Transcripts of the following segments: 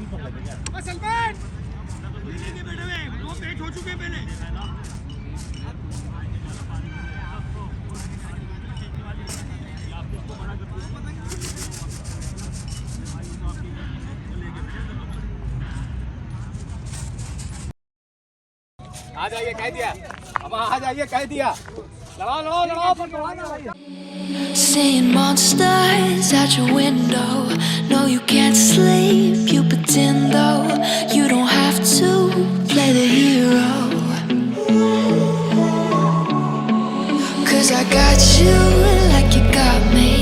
सलमान दो पेट हो चुके पहले। आ जाइए कह दिया, अब आ जाइए कह दिया। लड़ाओ लड़ाओ लड़ाओ पर लड़ाओ। Seeing monsters out your window. No, you can't sleep, you pretend though. You don't have to play the hero. 'Cause I got you like you got me.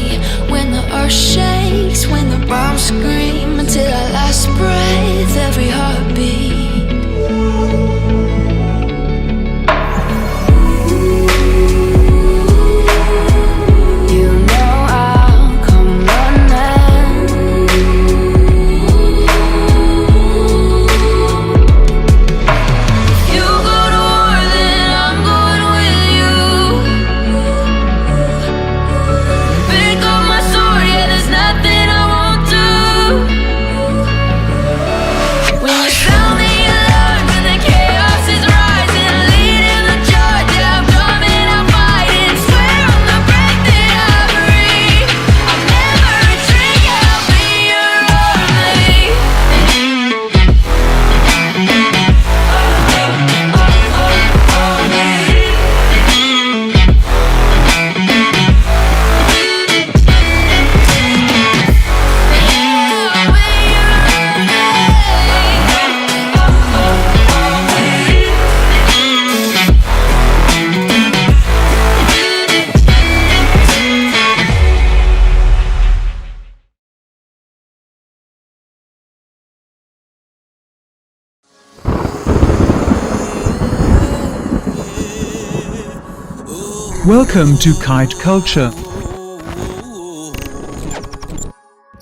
When the earth shakes, when the bombs scream, until our last breath, every heartbeat. Welcome to Kite Culture.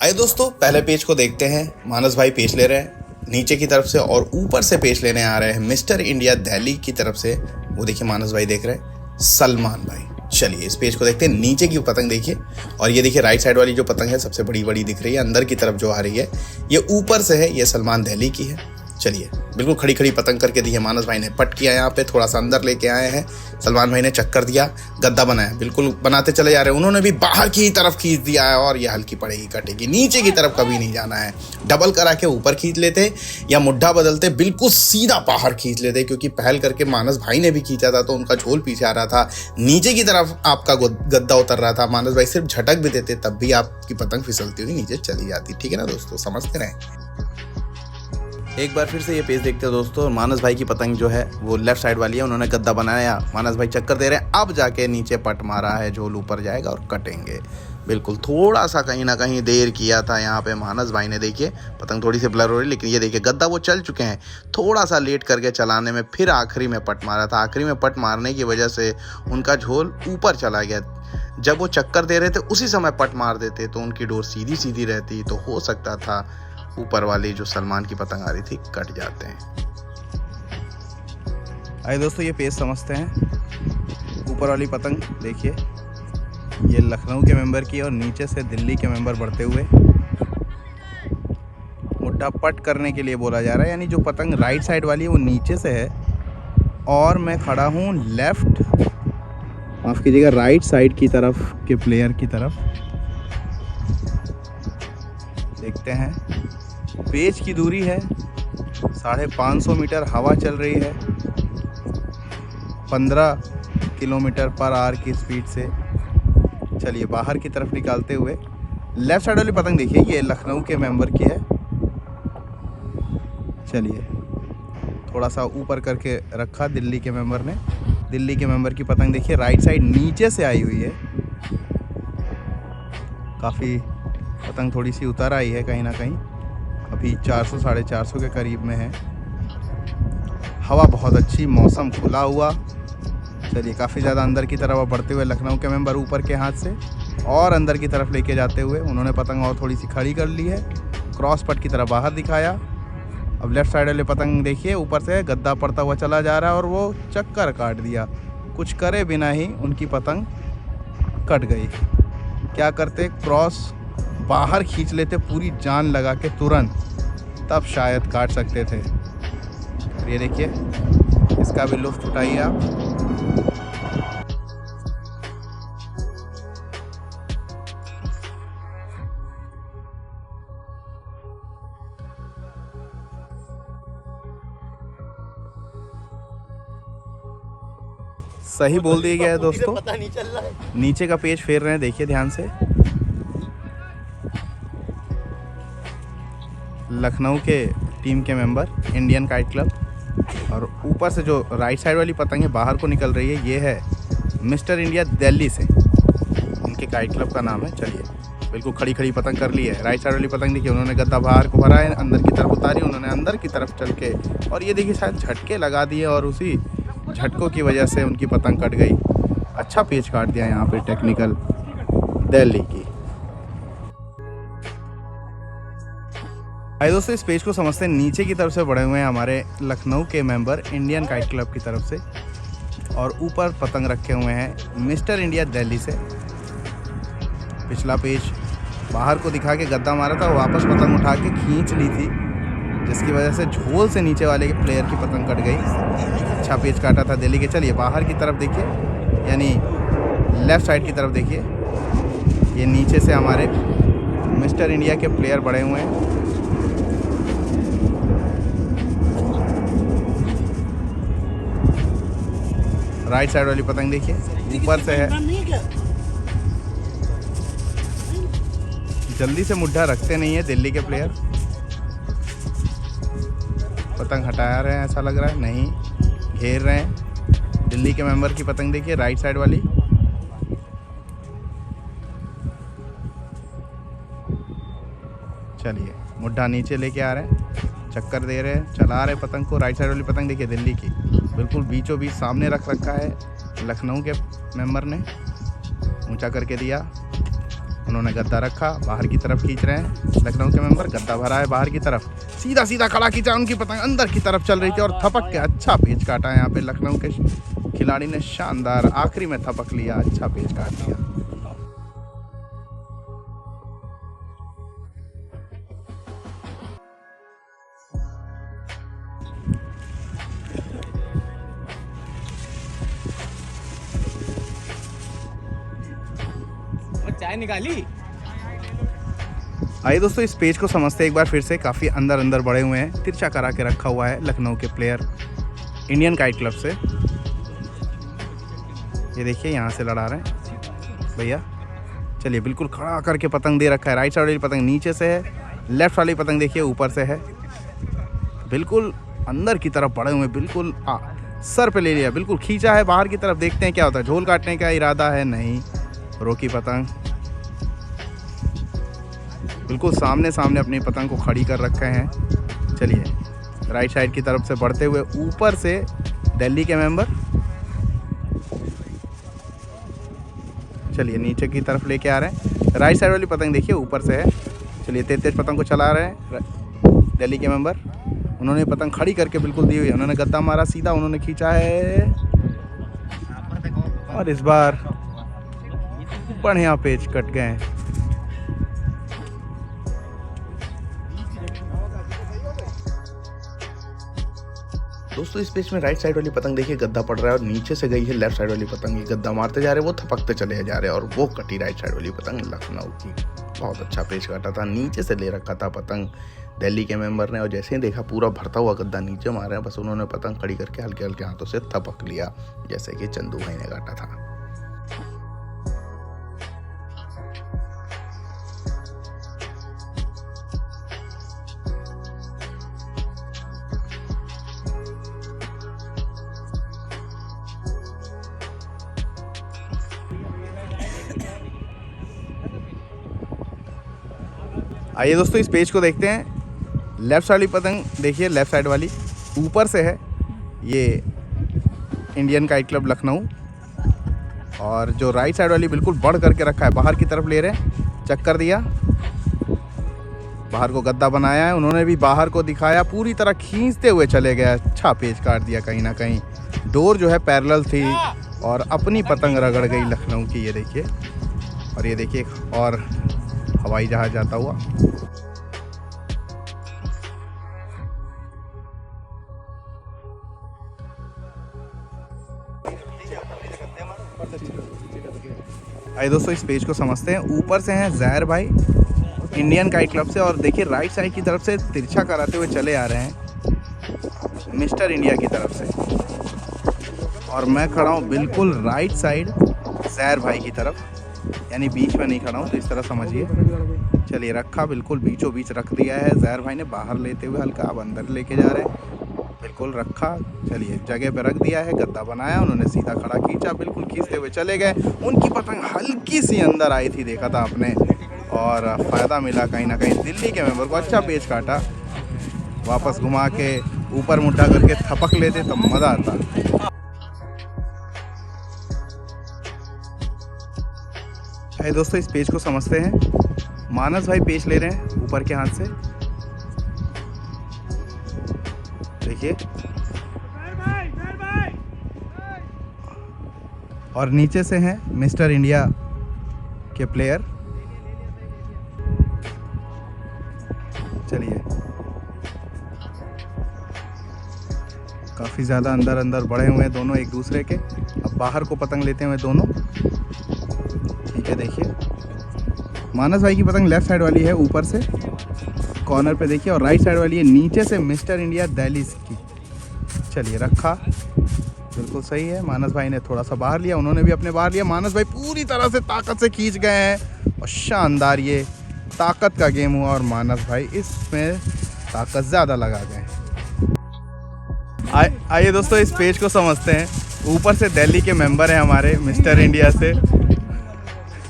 आइए दोस्तों, पहले page को देखते हैं। मानस भाई page ले रहे हैं नीचे की तरफ से और ऊपर से पेज लेने आ रहे हैं मिस्टर इंडिया दिल्ली की तरफ से। वो देखिए मानस भाई देख रहे हैं सलमान भाई। चलिए इस पेज को देखते हैं। नीचे की पतंग देखिए और ये देखिए राइट साइड वाली जो पतंग है सबसे बड़ी बड़ी दिख रही है, अंदर की तरफ जो आ रही है ये ऊपर से है, ये सलमान दिल्ली की है। चलिए बिल्कुल खड़ी खड़ी पतंग करके दी है। मानस भाई ने पट किया, यहाँ पे थोड़ा सा अंदर लेके आए हैं। सलमान भाई ने चक्कर दिया, गद्दा बनाया, बिल्कुल बनाते चले जा रहे हैं। उन्होंने भी बाहर की तरफ खींच दिया है और ये हल्की पड़ेगी कटेगी। नीचे की तरफ कभी नहीं जाना है। डबल करा के ऊपर खींच लेते या मुड्ढा बदलते बिल्कुल सीधा बाहर खींच लेते, क्योंकि पहल करके मानस भाई ने भी खींचा था तो उनका झोल पीछे आ रहा था, नीचे की तरफ आपका गद्दा उतर रहा था। मानस भाई सिर्फ झटक भी देते तब भी आपकी पतंग फिसलती हुई नीचे चली जाती। ठीक है ना दोस्तों, समझते रहें। एक बार फिर से ये पेज देखते हैं दोस्तों। मानस भाई की पतंग जो है वो लेफ्ट साइड वाली है, उन्होंने गद्दा बनाया, मानस भाई चक्कर दे रहे हैं, अब जाके नीचे पट मारा है, झोल ऊपर जाएगा और कटेंगे। बिल्कुल थोड़ा सा कहीं ना कहीं देर किया था यहाँ पे मानस भाई ने। देखिए पतंग थोड़ी सी ब्लर हो रही, लेकिन ये देखिए गद्दा वो चल चुके हैं। थोड़ा सा लेट करके चलाने में फिर आखिरी में पट मारा था। आखिरी में पट मारने की वजह से उनका झोल ऊपर चला गया। जब वो चक्कर दे रहे थे उसी समय पट मार देते तो उनकी डोर सीधी सीधी रहती, तो हो सकता था ऊपर वाली जो सलमान की पतंग आ रही थी कट जाते हैं। आइए दोस्तों ये पेज समझते हैं। ऊपर वाली पतंग देखिए, ये लखनऊ के मेंबर की और नीचे से दिल्ली के मेंबर बढ़ते हुए मुड्ढा पट करने के लिए बोला जा रहा है। यानी जो पतंग राइट साइड वाली है वो नीचे से है और मैं खड़ा हूँ लेफ्ट, माफ़ कीजिएगा, राइट साइड की तरफ के प्लेयर की तरफ। देखते हैं पेज की दूरी है 550 मीटर, हवा चल रही है 15 किलोमीटर पर आवर की स्पीड से। चलिए बाहर की तरफ निकालते हुए लेफ्ट साइड वाली पतंग देखिए, ये लखनऊ के मेंबर की है। चलिए थोड़ा सा ऊपर करके रखा दिल्ली के मेंबर ने। दिल्ली के मेंबर की पतंग देखिए राइट साइड नीचे से आई हुई है। काफ़ी पतंग थोड़ी सी उतर आई है कहीं ना कहीं, अभी 400 450 के करीब में है। हवा बहुत अच्छी, मौसम खुला हुआ। चलिए काफ़ी ज़्यादा अंदर की तरफ बढ़ते हुए लखनऊ के मेंबर ऊपर के हाथ से और अंदर की तरफ लेके जाते हुए उन्होंने पतंग और थोड़ी सी खड़ी कर ली है। क्रॉस पट की तरफ बाहर दिखाया। अब लेफ़्ट साइड वाले पतंग देखिए ऊपर से गद्दा पड़ता हुआ चला जा रहा है और वो चक्कर काट दिया। कुछ करे बिना ही उनकी पतंग कट गई। क्या करते, क्रॉस बाहर खींच लेते पूरी जान लगा के तुरंत, तब शायद काट सकते थे। और ये देखिए, इसका भी लुत्फ उठाइए आप। सही बोल दिया गया है दोस्तों। पता नहीं चल रहा है। नीचे का पेज फेर रहे हैं, देखिए ध्यान से। लखनऊ के टीम के मेंबर, इंडियन काइट क्लब। और ऊपर से जो राइट साइड वाली पतंग है बाहर को निकल रही है, ये है मिस्टर इंडिया दिल्ली से, उनके काइट क्लब का नाम है। चलिए, बिल्कुल खड़ी खड़ी पतंग कर ली है। राइट साइड वाली पतंग देखिए, उन्होंने गद्दा बाहर को भरा है, अंदर की तरफ उतारी उन्होंने, अंदर की तरफ चल के। और ये देखिए शायद झटके लगा दिए और उसी झटकों की वजह से उनकी पतंग कट गई। अच्छा पेच काट दिया यहाँ पे टेक्निकल दिल्ली की। आइए दोस्तों, इस पेज को समझते हैं। नीचे की तरफ से बढ़े हुए हैं हमारे लखनऊ के मेंबर इंडियन काइट क्लब की तरफ से, और ऊपर पतंग रखे हुए हैं मिस्टर इंडिया दिल्ली से। पिछला पेज बाहर को दिखा के गद्दा मारा था, वापस पतंग उठा के खींच ली थी, जिसकी वजह से झोल से नीचे वाले प्लेयर की पतंग कट गई। अच्छा पेच काटा था दिल्ली के। चलिए बाहर की तरफ देखिए, यानी लेफ़्ट साइड की तरफ देखिए, ये नीचे से हमारे मिस्टर इंडिया के प्लेयर बढ़े हुए हैं। राइट साइड वाली पतंग देखिए, ऊपर से है। जल्दी से मुड्ढा रखते नहीं है दिल्ली के प्लेयर। पतंग हटा रहे हैं ऐसा लग रहा है, नहीं, घेर रहे हैं। दिल्ली के मेंबर की पतंग देखिए, राइट साइड वाली। चलिए, मुड्ढा नीचे लेके आ रहे हैं, चक्कर दे रहे हैं, चला रहे पतंग को। राइट साइड वाली पतंग देखिए दिल्ली की, बिल्कुल बीचों बीच सामने रख रखा है लखनऊ के मेंबर ने, ऊंचा करके दिया। उन्होंने गद्दा रखा, बाहर की तरफ खींच रहे हैं लखनऊ के मेंबर। गद्दा भरा है बाहर की तरफ, सीधा सीधा खड़ा खींचा, उनकी पतंग अंदर की तरफ चल रही थी और थपक के अच्छा पेच काटा है यहाँ पे लखनऊ के खिलाड़ी ने। शानदार, आखिरी में थपक लिया, अच्छा पेच काट दिया। चाय निकाली। आइए दोस्तों, इस पेज को समझते हैं एक बार फिर से। काफ़ी अंदर अंदर बढ़े हुए हैं, तिरछा करा के रखा हुआ है लखनऊ के प्लेयर इंडियन काइट क्लब से। ये देखिए, यहाँ से लड़ा रहे हैं भैया। चलिए, बिल्कुल खड़ा करके पतंग दे रखा है। राइट साइड वाली पतंग नीचे से है, लेफ्ट वाली पतंग देखिए ऊपर से है। बिल्कुल अंदर की तरफ बढ़े हुए, बिल्कुल सर पे ले लिया, बिल्कुल खींचा है बाहर की तरफ। देखते हैं क्या होता है। झोल काटने का इरादा है, नहीं, रोकी पतंग। बिल्कुल सामने सामने अपनी पतंग को खड़ी कर रखे हैं। चलिए, राइट साइड की तरफ से बढ़ते हुए ऊपर से दिल्ली के मेंबर। चलिए, नीचे की तरफ लेके आ रहे हैं। राइट साइड वाली पतंग देखिए ऊपर से है। चलिए, तेज तेज पतंग को चला रहे हैं दिल्ली के मेंबर। उन्होंने पतंग खड़ी करके बिल्कुल दी हुई है, उन्होंने गद्दा मारा, सीधा उन्होंने खींचा है और इस बार बढ़िया पेच कट गए हैं। दोस्तों, इस पेज में राइट साइड वाली पतंग देखिए, गद्दा पड़ रहा है और नीचे से गई है लेफ्ट साइड वाली पतंग। ये गद्दा मारते जा रहे हैं, वो थपकते चले जा रहे हैं और वो कटी राइट साइड वाली पतंग लखनऊ की। बहुत अच्छा पेच काटा था, नीचे से ले रखा था पतंग दिल्ली के मेंबर ने, और जैसे ही देखा पूरा भरता हुआ गद्दा नीचे मार रहे हैं, बस उन्होंने पतंग खड़ी करके हल्के हल्के हाथों से थपक लिया, जैसे कि चंदू भाई ने काटा था। आइए दोस्तों, इस पेज को देखते हैं। लेफ़्ट साइड वाली पतंग देखिए, लेफ़्ट साइड वाली ऊपर से है, ये इंडियन काइट क्लब लखनऊ। और जो राइट साइड वाली बिल्कुल बढ़ करके रखा है, बाहर की तरफ ले रहे हैं, चक्कर दिया, बाहर को गद्दा बनाया है, उन्होंने भी बाहर को दिखाया, पूरी तरह खींचते हुए चले गए। अच्छा पेच काट दिया, कहीं ना कहीं डोर जो है पैरेलल थी और अपनी पतंग रगड़ गई लखनऊ की। ये देखिए, और ये देखिए, और हवाई जहाज जाता हुआ। आइए दोस्तों इस पेज को समझते हैं। ऊपर से हैं ज़हर भाई इंडियन काइट क्लब से, और देखिए राइट साइड की तरफ से तिरछा कराते हुए चले आ रहे हैं मिस्टर इंडिया की तरफ से, और मैं खड़ा हूँ बिल्कुल राइट साइड ज़हर भाई की तरफ, यानी बीच में नहीं खड़ा हूँ, तो इस तरह समझिए। चलिए रखा बिल्कुल बीचों बीच रख दिया है ज़हर भाई ने, बाहर लेते हुए हल्का अब अंदर लेके जा रहे हैं, बिल्कुल रखा। चलिए जगह पे रख दिया है, गद्दा बनाया उन्होंने, सीधा खड़ा खींचा, बिल्कुल खींचते हुए चले गए। उनकी पतंग हल्की सी अंदर आई थी, देखा था आपने, और फ़ायदा मिला कहीं ना कहीं। दिल्ली के मेंबर को अच्छा पेच काटा, वापस घुमा के ऊपर मुट्ठा करके थपक लेते तो मज़ा आता। है दोस्तों इस पेज को समझते हैं। मानस भाई पेच ले रहे हैं ऊपर के हाथ से, देखिए, और नीचे से हैं मिस्टर इंडिया के प्लेयर। चलिए काफ़ी ज़्यादा अंदर अंदर बढ़े हुए हैं दोनों एक दूसरे के। अब बाहर को पतंग लेते हुए दोनों, ठीक है। देखिए मानस भाई की पतंग लेफ्ट साइड वाली है ऊपर से कॉर्नर पे, देखिए, और राइट साइड वाली है नीचे से मिस्टर इंडिया दिल्ली की। चलिए रखा बिल्कुल सही है। मानस भाई ने थोड़ा सा बाहर लिया, उन्होंने भी अपने बाहर लिया। मानस भाई पूरी तरह से ताकत से खींच गए हैं, और शानदार ये ताकत का गेम हुआ, और मानस भाई इसमें ताकत ज़्यादा लगा गए। आइए दोस्तों इस पेज को समझते हैं। ऊपर से दिल्ली के मेंबर हैं हमारे मिस्टर इंडिया से,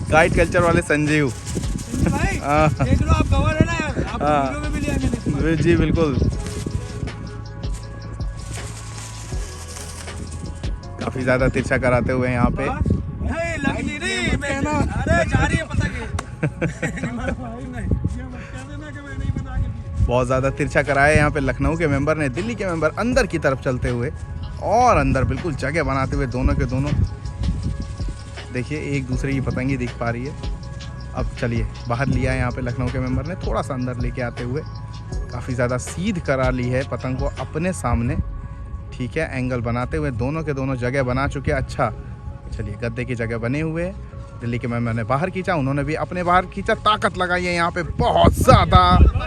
काइट कल्चर वाले संजीव। देख लो आप कवर है ना यार, आप वीडियो में भी लिया मैंने। जी बिल्कुल, काफी ज्यादा तिरछा कराते हुए यहाँ पे। नहीं लगनी नहीं, मैं ना अरे जा रही है पता के बहुत ज़्यादा तिरछा कराया यहाँ पे लखनऊ के मेंबर ने। दिल्ली के मेंबर अंदर की तरफ चलते हुए, और अंदर बिल्कुल जगह बनाते हुए दोनों के दोनों, देखिए एक दूसरे की पतंगी दिख पा रही है। अब चलिए बाहर लिया है यहाँ पे लखनऊ के मेंबर ने, थोड़ा सा अंदर लेके आते हुए काफ़ी ज़्यादा सीध करा ली है पतंग को अपने सामने, ठीक है। एंगल बनाते हुए दोनों के दोनों जगह बना चुके। अच्छा चलिए गद्दे की जगह बने हुए। दिल्ली के मेंबर ने बाहर खींचा, उन्होंने भी अपने बाहर खींचा, ताकत लगाई है यहाँ पे बहुत ज़्यादा,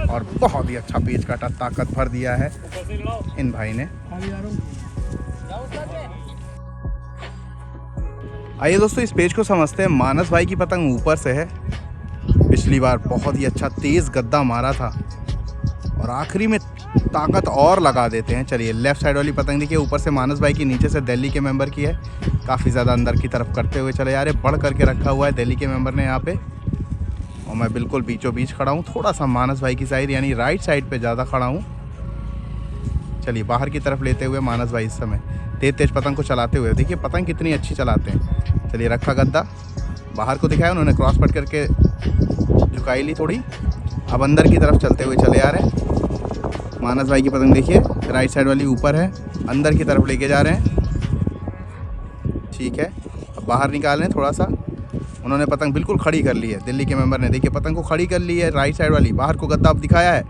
और बहुत ही अच्छा पेच काटा, ताकत भर दिया है इन भाई ने। आइए दोस्तों इस पेज को समझते हैं। मानस भाई की पतंग ऊपर से है, पिछली बार बहुत ही अच्छा तेज़ गद्दा मारा था, और आखिरी में ताकत और लगा देते हैं। चलिए लेफ्ट साइड वाली पतंग देखिए, ऊपर से मानस भाई की, नीचे से दिल्ली के मेंबर की है। काफ़ी ज़्यादा अंदर की तरफ करते हुए चले जा रहे, बढ़ करके रखा हुआ है दिल्ली के मेंबर ने यहाँ पे, और मैं बिल्कुल बीचों बीच खड़ा हूँ, थोड़ा सा मानस भाई की साइड यानी राइट साइड पे ज़्यादा खड़ा हूँ। चलिए बाहर की तरफ लेते हुए मानस भाई इस समय तेज पतंग को चलाते हुए, देखिए पतंग कितनी अच्छी चलाते हैं। चलिए रखा गद्दा, बाहर को दिखाया उन्होंने, क्रॉस पट करके झुकाई ली थोड़ी। अब अंदर की तरफ चलते हुए चले आ रहे हैं। मानस भाई की पतंग देखिए राइट साइड वाली ऊपर है, अंदर की तरफ लेके जा रहे हैं, ठीक है। अब बाहर निकाल रहे हैं थोड़ा सा, उन्होंने पतंग बिल्कुल खड़ी कर ली है दिल्ली के मेंबर ने, देखिए पतंग को खड़ी कर ली है राइट साइड वाली। बाहर को गद्दा अब दिखाया है,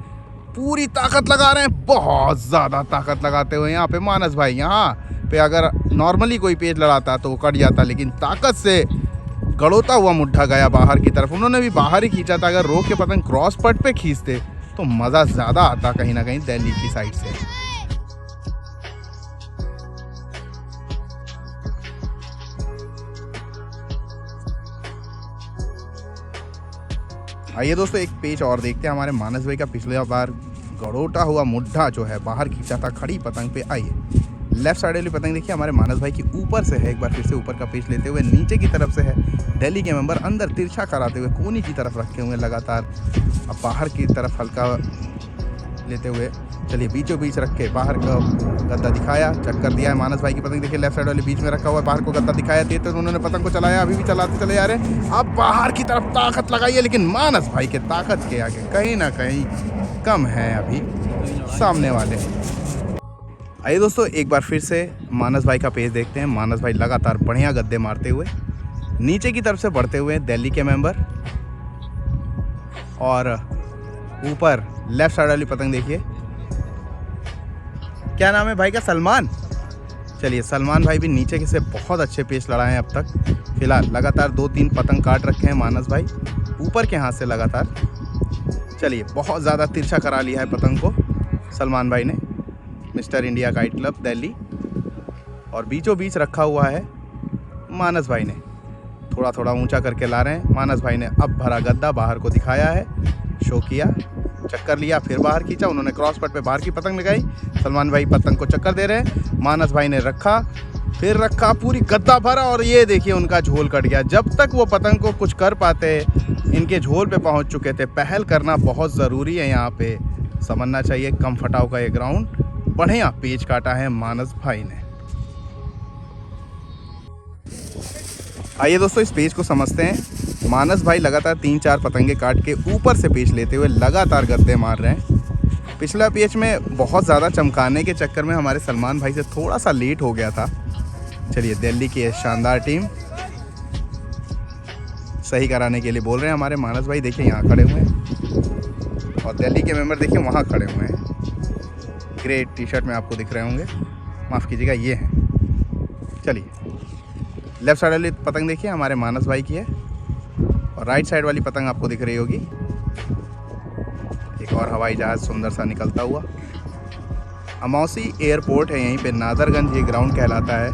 पूरी ताकत लगा रहे हैं, बहुत ज़्यादा ताकत लगाते हुए यहाँ पे मानस भाई। यहाँ पे अगर नॉर्मली कोई पेच लड़ाता तो वो कट जाता, लेकिन ताकत से गड़ोता हुआ मुट्ठा गया बाहर की तरफ। उन्होंने भी बाहर ही खींचा था, अगर रोक के पतंग क्रॉस पट पे खींचते तो मज़ा ज़्यादा आता कहीं ना कहीं दिल्ली की साइड से। आइए दोस्तों एक पेच और देखते हैं हमारे मानस भाई का। पिछले बार गड़ोटा हुआ मुड्ढा जो है बाहर खींचा था खड़ी पतंग पे। आइए लेफ्ट साइड वाली पतंग देखिए हमारे मानस भाई की ऊपर से है, एक बार फिर से ऊपर का पेच लेते हुए नीचे की तरफ से है। दिल्ली के मेंबर अंदर तिरछा कराते हुए कोनी की तरफ रखे हुए लगातार। अब बाहर की तरफ हल्का लेते हुए चलिए बीचों बीच रख के बाहर का गद्दा दिखाया, चक्कर दिया है मानस भाई की पतंग देखिए लेफ्ट साइड वाले बीच में रखा हुआ है, बाहर को गद्दा दिखाया दिए तो उन्होंने पतंग को चलाया, अभी भी चलाते चले जा रहे हैं। अब बाहर की तरफ ताकत लगाई है, लेकिन मानस भाई के ताकत के आगे कहीं ना कहीं कम है अभी सामने वाले। आइए दोस्तों एक बार फिर से मानस भाई का पेज देखते हैं। मानस भाई लगातार बढ़िया गद्दे मारते हुए नीचे की तरफ से बढ़ते हुए दिल्ली के मेंबर, और ऊपर लेफ्ट साइड वाली पतंग देखिए, क्या नाम है भाई का, सलमान। चलिए सलमान भाई भी नीचे से बहुत अच्छे पेच लड़ाए हैं अब तक। फिलहाल लगातार 2-3 पतंग काट रखे हैं मानस भाई ऊपर के हाथ से लगातार। चलिए बहुत ज़्यादा तिरछा करा लिया है पतंग को सलमान भाई ने mister India kite club Delhi, और बीचों बीच रखा हुआ है मानस भाई ने। थोड़ा थोड़ा ऊंचा करके ला रहे हैं मानस भाई ने। अब भरा गद्दा बाहर को दिखाया है, शो किया, चक्कर लिया, फिर बाहर खींचा। उन्होंने क्रॉस पट पे बाहर की पतंग लगाई। सलमान भाई पतंग को चक्कर दे रहे हैं। मानस भाई ने रखा, फिर रखा, पूरी गद्दा भरा, और ये देखिए उनका झोल कट गया। जब तक वो पतंग को कुछ कर पाते इनके झोल पे पहुंच चुके थे। पहल करना बहुत ज़रूरी है यहाँ पे, समझना चाहिए। कम फटाव का ये ग्राउंड, बढ़िया पेच काटा है मानस भाई ने। आइए दोस्तों इस पेच को समझते हैं। मानस भाई लगातार 3-4 पतंगे काट के ऊपर से पेच लेते हुए लगातार गद्दे मार रहे हैं। पिछला पेच में बहुत ज़्यादा चमकाने के चक्कर में हमारे सलमान भाई से थोड़ा सा लेट हो गया था। चलिए दिल्ली की ये शानदार टीम सही कराने के लिए बोल रहे हैं हमारे मानस भाई। देखिए यहाँ खड़े हुए हैं, और दिल्ली के मेंबर देखिए वहाँ खड़े हुए हैं। ग्रे टी शर्ट में आपको दिख रहे होंगे, माफ़ कीजिएगा ये हैं। चलिए लेफ़्ट साइड वाली पतंग देखिए हमारे मानस भाई की है, और राइट साइड वाली पतंग आपको दिख रही होगी। एक और हवाई जहाज़ सुंदर सा निकलता हुआ। अमौसी एयरपोर्ट है यहीं पे, नादरगंज ये ग्राउंड कहलाता है।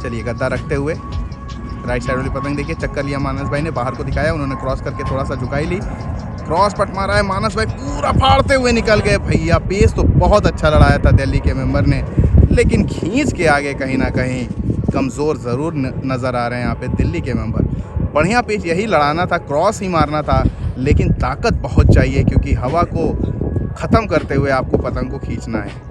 चलिए गद्दा रखते हुए राइट साइड वाली पतंग देखिए, चक्कर लिया मानस भाई ने, बाहर को दिखाया। उन्होंने क्रॉस करके थोड़ा सा झुकाई ली, क्रॉस पट मारा है। मानस भाई पूरा फाड़ते हुए निकल गए। भैया पेस तो बहुत अच्छा लड़ाया था दिल्ली के मेंबर ने, लेकिन खींच के आगे कहीं ना कहीं कमज़ोर ज़रूर नज़र आ रहे हैं यहाँ पे दिल्ली के मेंबर। बढ़िया पेच यही लड़ाना था, क्रॉस ही मारना था, लेकिन ताकत बहुत चाहिए क्योंकि हवा को ख़त्म करते हुए आपको पतंग को खींचना है।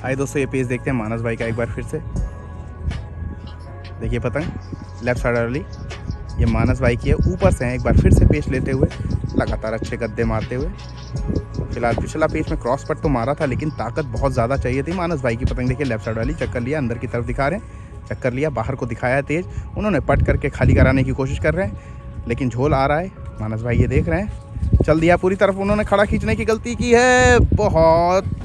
आइए दोस्तों ये पेज देखते हैं मानस भाई का एक बार फिर से। देखिए पतंग लेफ्ट साइड वाली ये मानस भाई की है, ऊपर से हैं। एक बार फिर से पेच लेते हुए लगातार अच्छे गद्दे मारते हुए। फिलहाल पिछला पेच में क्रॉस पट तो मारा था, लेकिन ताकत बहुत ज़्यादा चाहिए थी मानस भाई की। पतंग देखिए लेफ्ट साइड वाली, चक्कर लिया, अंदर की तरफ दिखा रहे हैं, चक्कर लिया, बाहर को दिखाया है तेज। उन्होंने पट करके खाली कराने की कोशिश कर रहे हैं, लेकिन झोल आ रहा है। मानस भाई ये देख रहे हैं, चल दिया पूरी तरफ। उन्होंने खड़ा खींचने की गलती की है बहुत।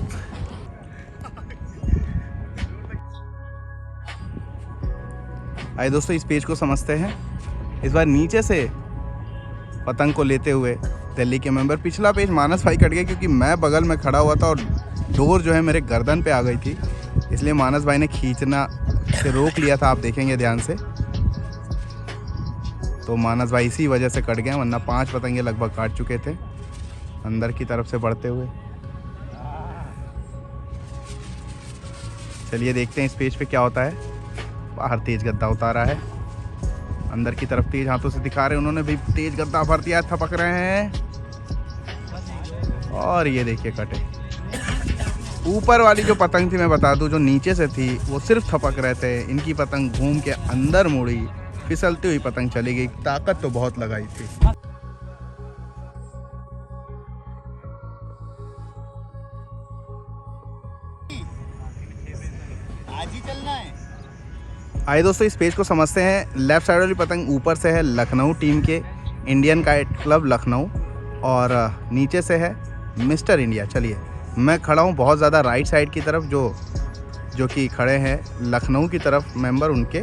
आइए दोस्तों इस पेज को समझते हैं। इस बार नीचे से पतंग को लेते हुए दिल्ली के मेंबर। पिछला पेज मानस भाई कट गया क्योंकि मैं बगल में खड़ा हुआ था और डोर जो है मेरे गर्दन पे आ गई थी, इसलिए मानस भाई ने खींचना से रोक लिया था। आप देखेंगे ध्यान से, तो मानस भाई इसी वजह से कट गए, वरना 5 पतंगे लगभग काट चुके थे अंदर की तरफ से बढ़ते हुए। चलिए देखते हैं इस पेज पे क्या होता है। बाहर तेज गद्दा उतारा है, अंदर की तरफ तेज हाथों से दिखा रहे हैं। उन्होंने भी तेज गद्दा भर दिया, थपक रहे हैं, और ये देखिए कटे। ऊपर वाली जो पतंग थी मैं बता दूं, जो नीचे से थी वो सिर्फ थपक रहे थे। इनकी पतंग घूम के अंदर मुड़ी, फिसलती हुई पतंग चली गई। ताकत तो बहुत लगाई थी। आज ही चलना है। आइए दोस्तों इस पेज को समझते हैं। लेफ्ट साइड वाली पतंग ऊपर से है लखनऊ टीम के, इंडियन काइट क्लब लखनऊ, और नीचे से है मिस्टर इंडिया। चलिए मैं खड़ा हूँ बहुत ज़्यादा राइट साइड की तरफ, जो कि खड़े हैं लखनऊ की तरफ मेंबर। उनके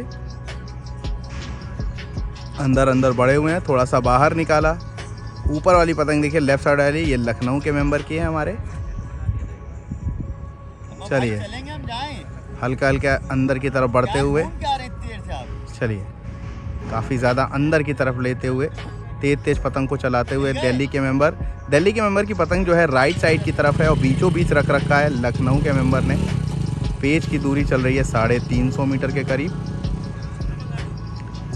अंदर बढ़े हुए हैं, थोड़ा सा बाहर निकाला। ऊपर वाली पतंग देखिए लेफ्ट साइड वाली, ये लखनऊ के मेंबर की है हमारे। चलिए हल्का हल्का अंदर की तरफ बढ़ते हुए, चलिए काफ़ी ज़्यादा अंदर की तरफ लेते हुए, तेज पतंग को चलाते हुए दिल्ली के मेंबर की पतंग जो है राइट साइड की तरफ है और बीचों बीच रख रखा है लखनऊ के मेंबर ने। पेज की दूरी चल रही है 350 मीटर के करीब,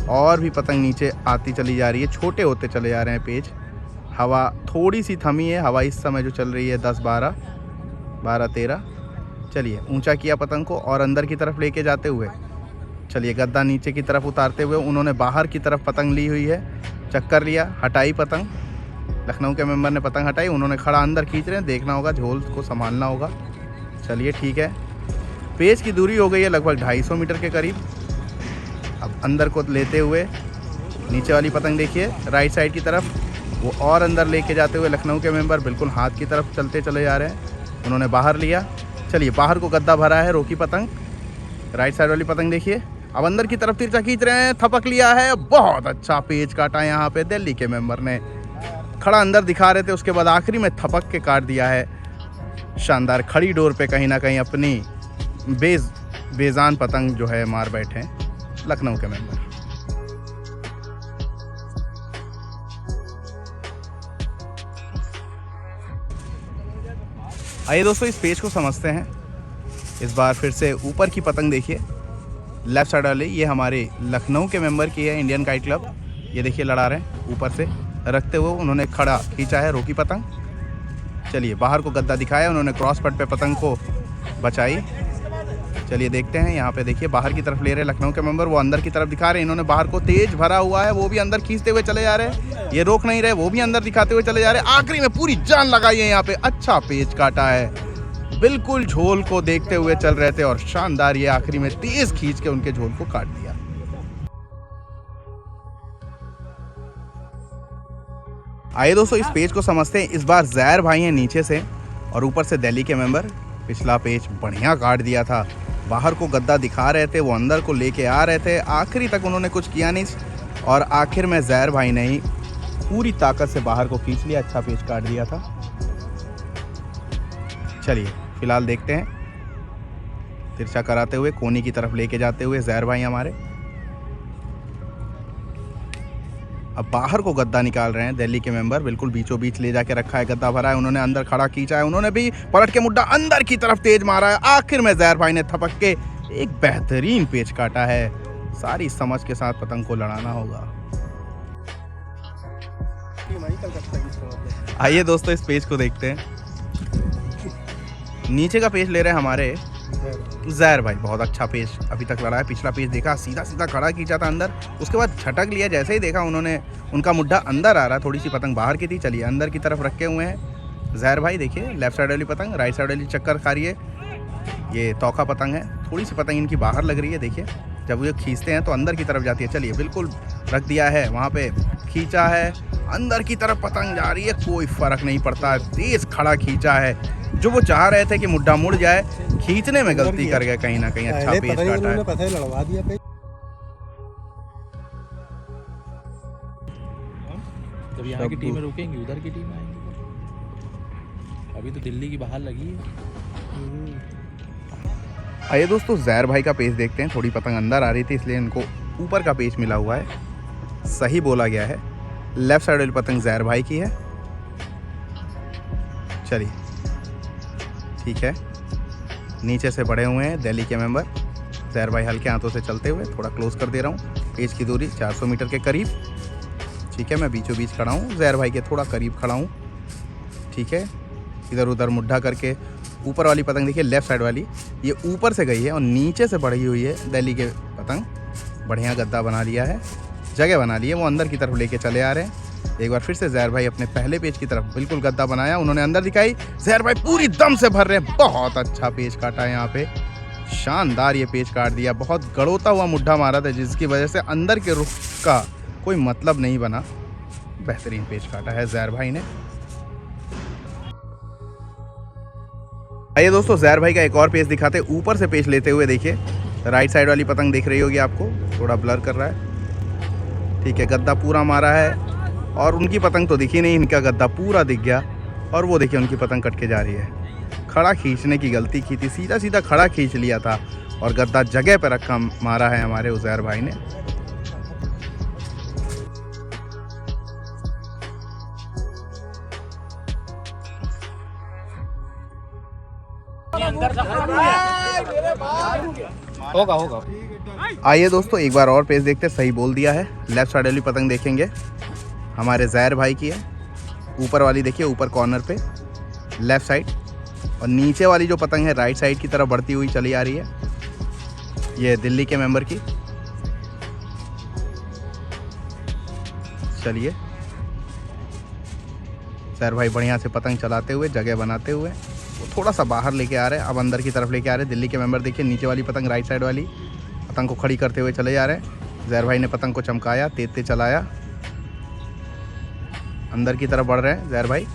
और भी पतंग नीचे आती चली जा रही है, छोटे होते चले जा रहे हैं पेज। हवा थोड़ी सी थमी है, हवा इस समय जो चल रही है 10-12, 12-13। चलिए ऊंचा किया पतंग को और अंदर की तरफ लेके जाते हुए चलिए गद्दा नीचे की तरफ उतारते हुए उन्होंने बाहर की तरफ पतंग ली हुई है, चक्कर लिया, हटाई पतंग। लखनऊ के मेंबर ने पतंग हटाई, उन्होंने खड़ा अंदर खींच रहे हैं, देखना होगा, झोल को संभालना होगा। चलिए ठीक है, पेच की दूरी हो गई है लगभग 250 मीटर के करीब। अब अंदर को लेते हुए नीचे वाली पतंग देखिए राइट साइड की तरफ, वो और अंदर लेके जाते हुए लखनऊ के मेंबर बिल्कुल हाथ की तरफ चलते चले जा रहे हैं। उन्होंने बाहर लिया, चलिए बाहर को गद्दा भरा है, रोकी पतंग। राइट साइड वाली पतंग देखिए, अब अंदर की तरफ तिरछा खींच रहे हैं, थपक लिया है, बहुत अच्छा पेच काटा है यहाँ पे दिल्ली के मेंबर ने। खड़ा अंदर दिखा रहे थे, उसके बाद आखिरी में थपक के काट दिया है। शानदार, खड़ी डोर पे कहीं ना कहीं अपनी बेजान पतंग जो है मार बैठे हैं लखनऊ के मेंबर। आइए दोस्तों इस पेज को समझते हैं। इस बार फिर से ऊपर की पतंग देखिए, लेफ्ट साइड वाली, ये हमारे लखनऊ के मेंबर की है, इंडियन काइट क्लब। ये देखिए लड़ा रहे हैं, ऊपर से रखते हुए उन्होंने खड़ा खींचा है, रोकी पतंग। चलिए बाहर को गद्दा दिखाया, उन्होंने क्रॉस पट पे पतंग को बचाई। चलिए देखते हैं, यहाँ पे देखिए बाहर की तरफ ले रहे लखनऊ के मेंबर, वो अंदर की तरफ दिखा रहे हैं। इन्होंने बाहर को तेज भरा हुआ है, वो भी अंदर खींचते हुए चले जा रहे हैं, ये रोक नहीं रहे, वो भी अंदर दिखाते हुए चले जा रहे हैं। आखिरी में पूरी जान लगाई है यहाँ पे, अच्छा पेच काटा है, बिल्कुल झोल को देखते हुए चल रहे थे और शानदार ये आखिरी में तेज खींच के उनके झोल को काट दिया। आइए दोस्तों इस पेज को समझते हैं। इस बार ज़ैर भाई हैं नीचे से और ऊपर से दिल्ली के मेंबर। पिछला पेज बढ़िया काट दिया था, बाहर को गद्दा दिखा रहे थे, वो अंदर को लेके आ रहे थे, आखिरी तक उन्होंने कुछ किया नहीं और आखिर में ज़ैर भाई ने ही पूरी ताकत से बाहर को खींच लिया, अच्छा पेज काट दिया था। चलिए फिलहाल देखते हैं, तिरछा कराते हुए कोनी की तरफ लेके जाते हुए ज़ैर भाई हमारे। अब बाहर को गद्दा निकाल रहे हैं दिल्ली के मेंबर, बिल्कुल बीचों बीच ले जाके रखा है, गद्दा भरा है, उन्होंने अंदर खड़ा खींचा है, उन्होंने भी पलट के मुड्डा अंदर की तरफ तेज मारा है। आखिर में ज़ैर भाई ने थपक के एक बेहतरीन पेच काटा है। सारी समझ के साथ पतंग को लड़ाना होगा। आइए दोस्तों इस पेज को देखते हैं। नीचे का पेज ले रहे हैं हमारे ज़ैर भाई, बहुत अच्छा पेज अभी तक लड़ा है। पिछला पेज देखा, सीधा सीधा खड़ा खींचा था अंदर, उसके बाद झटक लिया, जैसे ही देखा उन्होंने, उनका मुड्ढा अंदर आ रहा, थोड़ी सी पतंग बाहर की थी। चलिए अंदर की तरफ रखे हुए हैं ज़ैर भाई, देखिए लेफ्ट साइड वाली पतंग, राइट साइड वाली चक्कर खा रही है, ये तौका पतंग है, थोड़ी सी पतंग इनकी बाहर लग रही है। देखिए जब ये खींचते हैं तो अंदर की तरफ जाती है। चलिए बिल्कुल रख दिया है, वहाँ पे खींचा है, अंदर की तरफ पतंग जा रही है, कोई फ़र्क नहीं पड़ता, तेज़ खड़ा खींचा है। जो वो चाह रहे थे कि मुड्ढा मुड़ जाए, खींचने में गलती कर गए कहीं ना कहीं, अच्छा पेच काटा है। पता लड़वा दिया पेच। जब यहाँ की टीमें रुकेंगी उधर की टीम आएंगी। अभी तो दिल्ली की बाहर लगी है। आइए दोस्तों ज़ैर भाई का पेज देखते हैं। थोड़ी पतंग अंदर आ रही थी इसलिए इनको ऊपर का पेज मिला हुआ है, सही बोला गया है। लेफ्ट साइड वाली पतंग ज़ैर भाई की है। चलिए ठीक है, नीचे से बढ़े हुए हैं दिल्ली के मेंबर। ज़ैर भाई हल्के हाथों से चलते हुए, थोड़ा क्लोज कर दे रहा हूँ, पेज की दूरी 400 मीटर के करीब। ठीक है, मैं बीचों बीच खड़ा हूँ, ज़ैर भाई के थोड़ा करीब खड़ा हूँ। ठीक है, इधर उधर मुड्ढा करके ऊपर वाली पतंग देखिए, लेफ्ट साइड वाली, ये ऊपर से गई है और नीचे से बढ़ी हुई है दिल्ली के पतंग। बढ़िया गद्दा बना लिया है, जगह बना ली है, वो अंदर की तरफ लेके चले आ रहे हैं। एक बार फिर से ज़ैर भाई अपने पहले पेज की तरफ बिल्कुल गद्दा बनाया, उन्होंने अंदर दिखाई, ज़ैर भाई पूरी दम से भर रहे हैं, बहुत अच्छा पेज काटा है यहाँ पे, शानदार ये पेज काट दिया। बहुत गड़ोता हुआ मुड्ढा मारा था जिसकी वजह से अंदर के रुख का कोई मतलब नहीं बना, बेहतरीन पेज काटा है ज़ैर भाई ने। आइए दोस्तों ज़ैर भाई का एक और पेज दिखाते, ऊपर से पेज लेते हुए देखिए, राइट साइड वाली पतंग दिख रही होगी आपको, थोड़ा ब्लर कर रहा है। ठीक है, गद्दा पूरा मारा है और उनकी पतंग तो दिखी नहीं, इनका गद्दा पूरा दिख गया और वो देखिए उनकी पतंग कट के जा रही है। खड़ा खींचने की गलती की थी, सीधा सीधा खड़ा खींच लिया था और गद्दा जगह पर रखा मारा है हमारे ज़ैर भाई ने। होगा। आइए दोस्तों एक बार और पेज देखते, सही बोल दिया है। लेफ्ट साइड वाली पतंग देखेंगे हमारे ज़ैर भाई की है, ऊपर वाली देखिए, ऊपर कॉर्नर पे लेफ्ट साइड, और नीचे वाली जो पतंग है राइट साइड की तरफ बढ़ती हुई चली आ रही है, ये दिल्ली के मेंबर की। चलिए सर भाई बढ़िया से पतंग चलाते हुए, जगह बनाते हुए वो थोड़ा सा बाहर लेके आ रहे हैं, अब अंदर की तरफ लेके आ रहे हैं। दिल्ली के मेंबर देखिए नीचे वाली पतंग, राइट साइड वाली पतंग को खड़ी करते हुए चले जा रहे हैं। जहर भाई ने पतंग को चमकाया, तेज तेज चलाया, अंदर की तरफ बढ़ रहे हैं जहर भाई।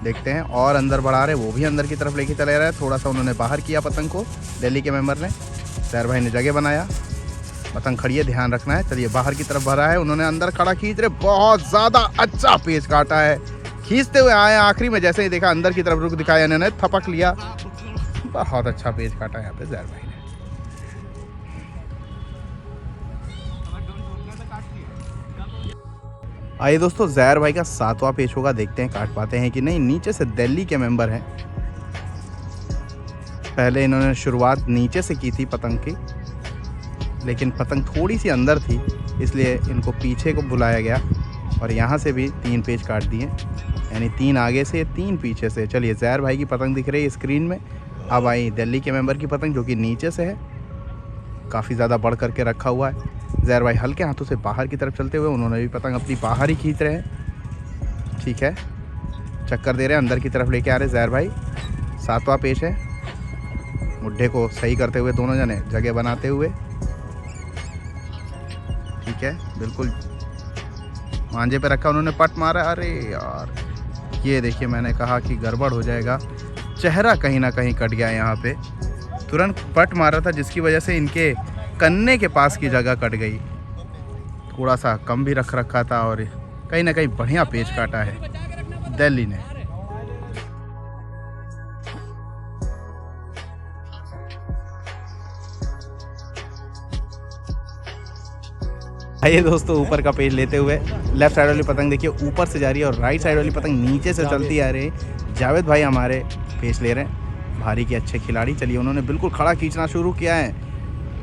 देखते हैं और अंदर बढ़ा रहे, वो भी अंदर की तरफ लेके चले रहे हैं। थोड़ा सा उन्होंने बाहर किया पतंग को, दिल्ली के मेंबर ने। जहर भाई ने जगह बनाया, पतंग खड़ी है, ध्यान रखना है। चलिए बाहर की तरफ भरा है, उन्होंने अंदर खड़ा खींच रहे, बहुत ज़्यादा अच्छा पेच काटा है, खींचते हुए आए। आखिरी में जैसे ही देखा अंदर की तरफ रुख दिखाया, इन्होंने थपक लिया, बहुत अच्छा पेच काटा यहाँ पे जहर भाई ने। आइए दोस्तों, जहर भाई का 7वां पेच होगा, देखते हैं काट पाते हैं कि नहीं। नीचे से दिल्ली के मेंबर हैं, पहले इन्होंने शुरुआत नीचे से की थी पतंग की, लेकिन पतंग थोड़ी सी अंदर थी इसलिए इनको पीछे को बुलाया गया और यहाँ से भी 3 पेच काट दिए, यानी 3 आगे से 3 पीछे से। चलिए जहर भाई की पतंग दिख रही है स्क्रीन में। अब आई दिल्ली के मेंबर की पतंग जो कि नीचे से है, काफ़ी ज़्यादा बढ़ करके रखा हुआ है। जहर भाई हल्के हाथों से बाहर की तरफ चलते हुए उन्होंने भी पतंग अपनी बाहर ही खींच रहे हैं। ठीक है, चक्कर दे रहे हैं, अंदर की तरफ लेके आ रहे हैं जहर भाई। 7वां पेच है, मुड्ढे को सही करते हुए दोनों जने जगह बनाते हुए। ठीक है, बिल्कुल मांझे पे रखा, उन्होंने पट मारा। अरे यार ये देखिए, मैंने कहा कि गड़बड़ हो जाएगा, चेहरा कहीं ना कहीं कट गया यहाँ पे। तुरंत पट मारा था जिसकी वजह से इनके कन्ने के पास की जगह कट गई, थोड़ा सा कम भी रख रखा था और कहीं ना कहीं बढ़िया पेच काटा है दिल्ली ने। आइए दोस्तों, ऊपर का पेज लेते हुए लेफ्ट साइड वाली पतंग देखिए ऊपर से जा रही है और राइट साइड वाली पतंग नीचे से चलती आ रही है। जावेद भाई हमारे पेज ले रहे हैं, भारी के अच्छे खिलाड़ी। चलिए उन्होंने बिल्कुल खड़ा खींचना शुरू किया है,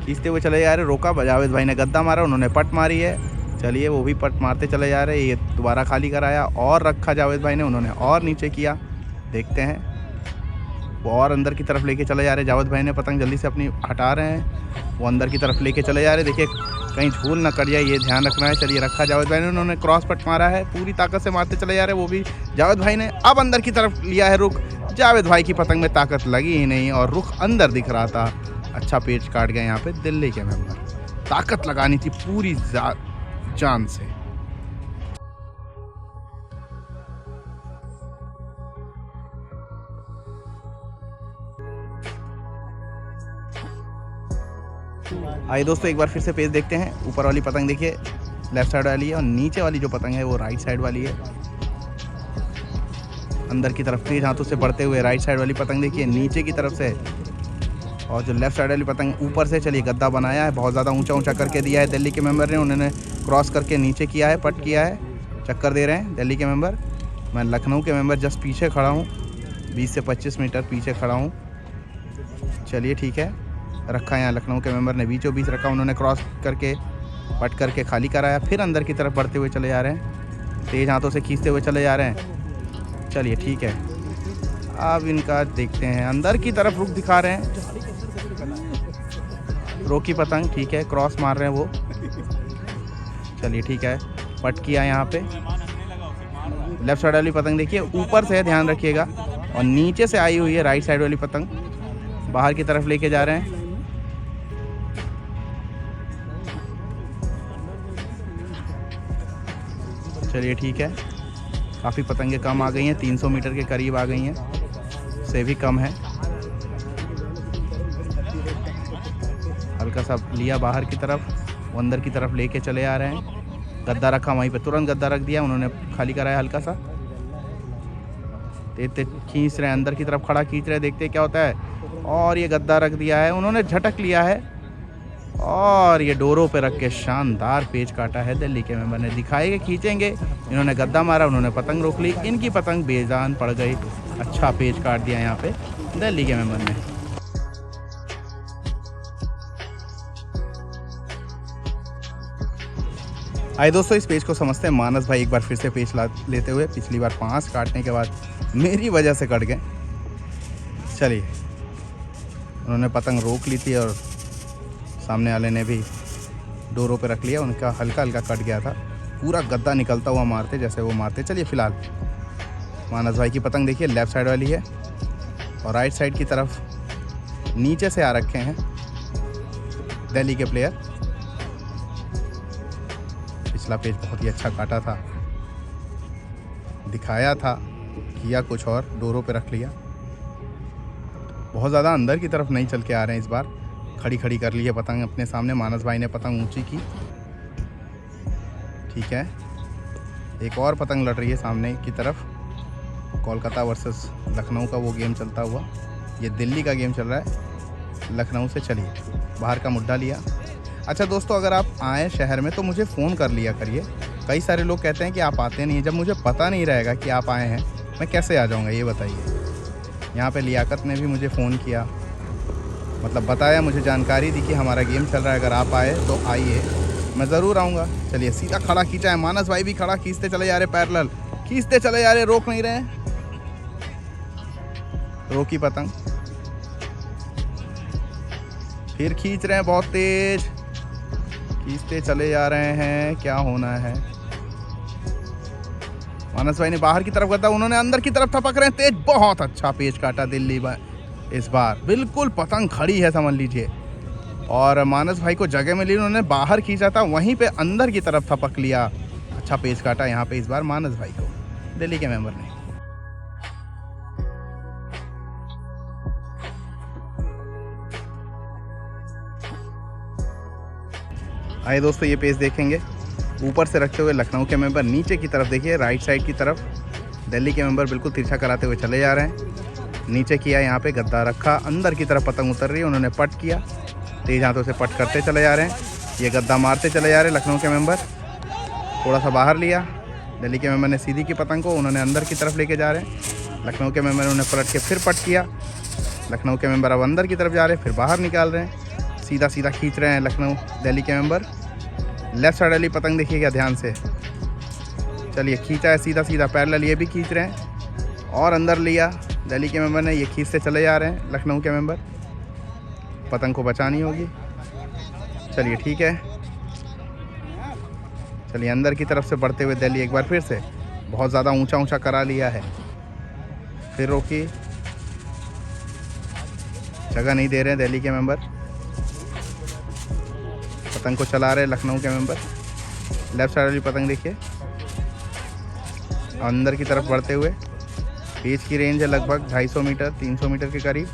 खींचते हुए चले जा रहे। रोका, जावेद भाई ने गद्दा मारा, उन्होंने पट मारी है। चलिए वो भी पट मारते चले जा रहे। ये दोबारा खाली कराया और रखा जावेद भाई ने, उन्होंने और नीचे किया। देखते हैं, वो और अंदर की तरफ लेके चले जा रहे। जावेद भाई ने पतंग जल्दी से अपनी हटा रहे हैं, वो अंदर की तरफ लेके चले जा रहे। देखिए कहीं झूल ना कट जाए, ये ध्यान रखना है। चलिए रखा जावेद भाई ने, उन्होंने क्रॉस पट मारा है, पूरी ताकत से मारते चले जा रहे वो भी जावेद भाई ने। अब अंदर की तरफ लिया है रुख, जावेद भाई की पतंग में ताकत लगी ही नहीं और रुख अंदर दिख रहा था। अच्छा पेच काट गया यहाँ पे दिल्ली के मेंबर, ताकत लगानी थी पूरी जान से। आइए दोस्तों, एक बार फिर से पेज देखते हैं। ऊपर वाली पतंग देखिए लेफ्ट साइड वाली है और नीचे वाली जो पतंग है वो राइट साइड वाली है। अंदर की तरफ तेज हाथों से बढ़ते हुए राइट साइड वाली पतंग देखिए नीचे की तरफ से, और जो लेफ्ट साइड वाली पतंग ऊपर से। चलिए गद्दा बनाया है, बहुत ज़्यादा ऊंचा ऊंचा करके दिया है दिल्ली के मेंबर ने, उन्होंने क्रॉस करके नीचे किया है, पट किया है, चक्कर दे रहे हैं दिल्ली के मेंबर। मैं लखनऊ के मेंबर जस्ट पीछे खड़ा हूँ, 20 से 25 मीटर पीछे खड़ा हूँ। चलिए ठीक है, रखा यहाँ लखनऊ के मेंबर ने बीचों बीच रखा, उन्होंने क्रॉस करके पट करके खाली कराया, फिर अंदर की तरफ बढ़ते हुए चले जा रहे हैं, तेज हाथों से खींचते हुए चले जा रहे हैं। चलिए ठीक है, अब इनका देखते हैं, अंदर की तरफ रुख दिखा रहे हैं, रोकी पतंग। ठीक है, क्रॉस मार रहे हैं वो। चलिए ठीक है, पट किया यहाँ पे। लेफ्ट साइड वाली पतंग देखिए ऊपर से है, ध्यान रखिएगा, और नीचे से आई हुई है राइट साइड वाली पतंग, बाहर की तरफ लेके जा रहे हैं। चलिए ठीक है, काफ़ी पतंगें कम आ गई हैं, 300 मीटर के करीब आ गई हैं, से भी कम है। हल्का सा लिया बाहर की तरफ, वो अंदर की तरफ लेके चले आ रहे हैं। गद्दा रखा वहीं पे, तुरंत गद्दा रख दिया, उन्होंने खाली कराया हल्का सा, तेज तेज खींच रहे हैं, अंदर की तरफ खड़ा खींच रहे हैं, देखते क्या होता है। और ये गद्दा रख दिया है, उन्होंने झटक लिया है और ये डोरों पे रख के शानदार पेच काटा है दिल्ली के मेंबर ने। दिखाएंगे, खींचेंगे, इन्होंने गद्दा मारा, उन्होंने पतंग रोक ली, इनकी पतंग बेजान पड़ गई। अच्छा पेच काट दिया यहाँ पे दिल्ली के मेंबर ने। आइए दोस्तों, इस पेज को समझते हैं। मानस भाई एक बार फिर से पेच लेते हुए, पिछली बार 5 काटने के बाद मेरी वजह से कट गए। चलिए, उन्होंने पतंग रोक ली थी और सामने वाले ने भी डोरों पे रख लिया, उनका हल्का हल्का कट गया था। पूरा गद्दा निकलता हुआ मारते जैसे वो मारते। चलिए फिलहाल मानस भाई की पतंग देखिए लेफ़्ट साइड वाली है और राइट साइड की तरफ नीचे से आ रखे हैं दिल्ली के प्लेयर। पिछला पेज बहुत ही अच्छा काटा था, दिखाया था, किया कुछ और, डोरों पे रख लिया। बहुत ज़्यादा अंदर की तरफ नहीं चल के आ रहे हैं इस बार, खड़ी खड़ी कर ली है पतंग अपने सामने। मानस भाई ने पतंग ऊंची की, ठीक है। एक और पतंग लड़ रही है सामने की तरफ, कोलकाता वर्सेस लखनऊ का वो गेम चलता हुआ। ये दिल्ली का गेम चल रहा है लखनऊ से। चलिए बाहर का मुद्दा लिया। अच्छा दोस्तों, अगर आप आएँ शहर में तो मुझे फ़ोन कर लिया करिए। कई सारे लोग कहते हैं कि आप आते नहीं हैं। जब मुझे पता नहीं रहेगा कि आप आए हैं मैं कैसे आ जाऊँगा, ये बताइए। यहाँ पे लियाकत ने भी मुझे फ़ोन किया, मतलब बताया, मुझे जानकारी दी कि हमारा गेम चल रहा है, अगर आप आए तो आइए, मैं ज़रूर आऊँगा। चलिए सीधा खड़ा खींचा है, मानस भाई भी खड़ा खींचते चले जा रहे, पैरेलल खींचते चले जा रहे, रोक नहीं रहे। रोकी पतंग, फिर खींच रहे हैं बहुत तेज, खींचते चले जा रहे हैं। क्या होना है? मानस भाई ने बाहर की तरफ करता, उन्होंने अंदर की तरफ टपक रहे हैं तेज। बहुत अच्छा पेच काटा दिल्ली इस बार, बिल्कुल पतंग खड़ी है समझ लीजिए। और मानस भाई को जगह मिली, उन्होंने बाहर खींचा था, वहीं पे अंदर की तरफ थपक लिया। अच्छा पेच काटा यहाँ पे इस बार मानस भाई को, दिल्ली के मेंबर ने। आइए दोस्तों ये पेज देखेंगे। ऊपर से रखते हुए लखनऊ के मेंबर, नीचे की तरफ देखिए राइट साइड की तरफ दिल्ली के मेंबर बिल्कुल तिरछा कराते हुए चले जा रहे हैं। नीचे किया यहाँ पे गद्दा रखा, अंदर की तरफ पतंग उतर रही है, उन्होंने पट किया, तेज हाथों से पट करते चले जा रहे हैं। ये गद्दा मारते चले जा रहे हैं लखनऊ के मेंबर। थोड़ा सा बाहर लिया, दिल्ली के मेंबर ने सीधी की पतंग को, उन्होंने अंदर की तरफ लेके जा रहे हैं। लखनऊ के मेंबर उन्होंने पलट के फिर पट किया। लखनऊ के मेंबर अब अंदर की तरफ जा रहे हैं, फिर बाहर निकाल रहे हैं। सीधा सीधा खींच रहे हैं लखनऊ दिल्ली के मेंबर। लेफ़्ट साइड वाली पतंग देखिएगा ध्यान से। चलिए खींचा है सीधा सीधा पैरेलल, ये भी खींच रहे हैं और अंदर लिया दिल्ली के मेंबर ने। ये खींचते चले जा रहे हैं लखनऊ के मेंबर, पतंग को बचानी होगी। चलिए ठीक है, चलिए अंदर की तरफ से बढ़ते हुए दिल्ली एक बार फिर से बहुत ज़्यादा ऊंचा ऊंचा करा लिया है। फिर रोकी, जगह नहीं दे रहे हैं दिल्ली के मेंबर, पतंग को चला रहे लखनऊ के मेंबर। लेफ़्ट साइड वाली पतंग देखिए, अंदर की तरफ बढ़ते हुए। पेच की रेंज है लगभग 250 मीटर 300 मीटर के करीब।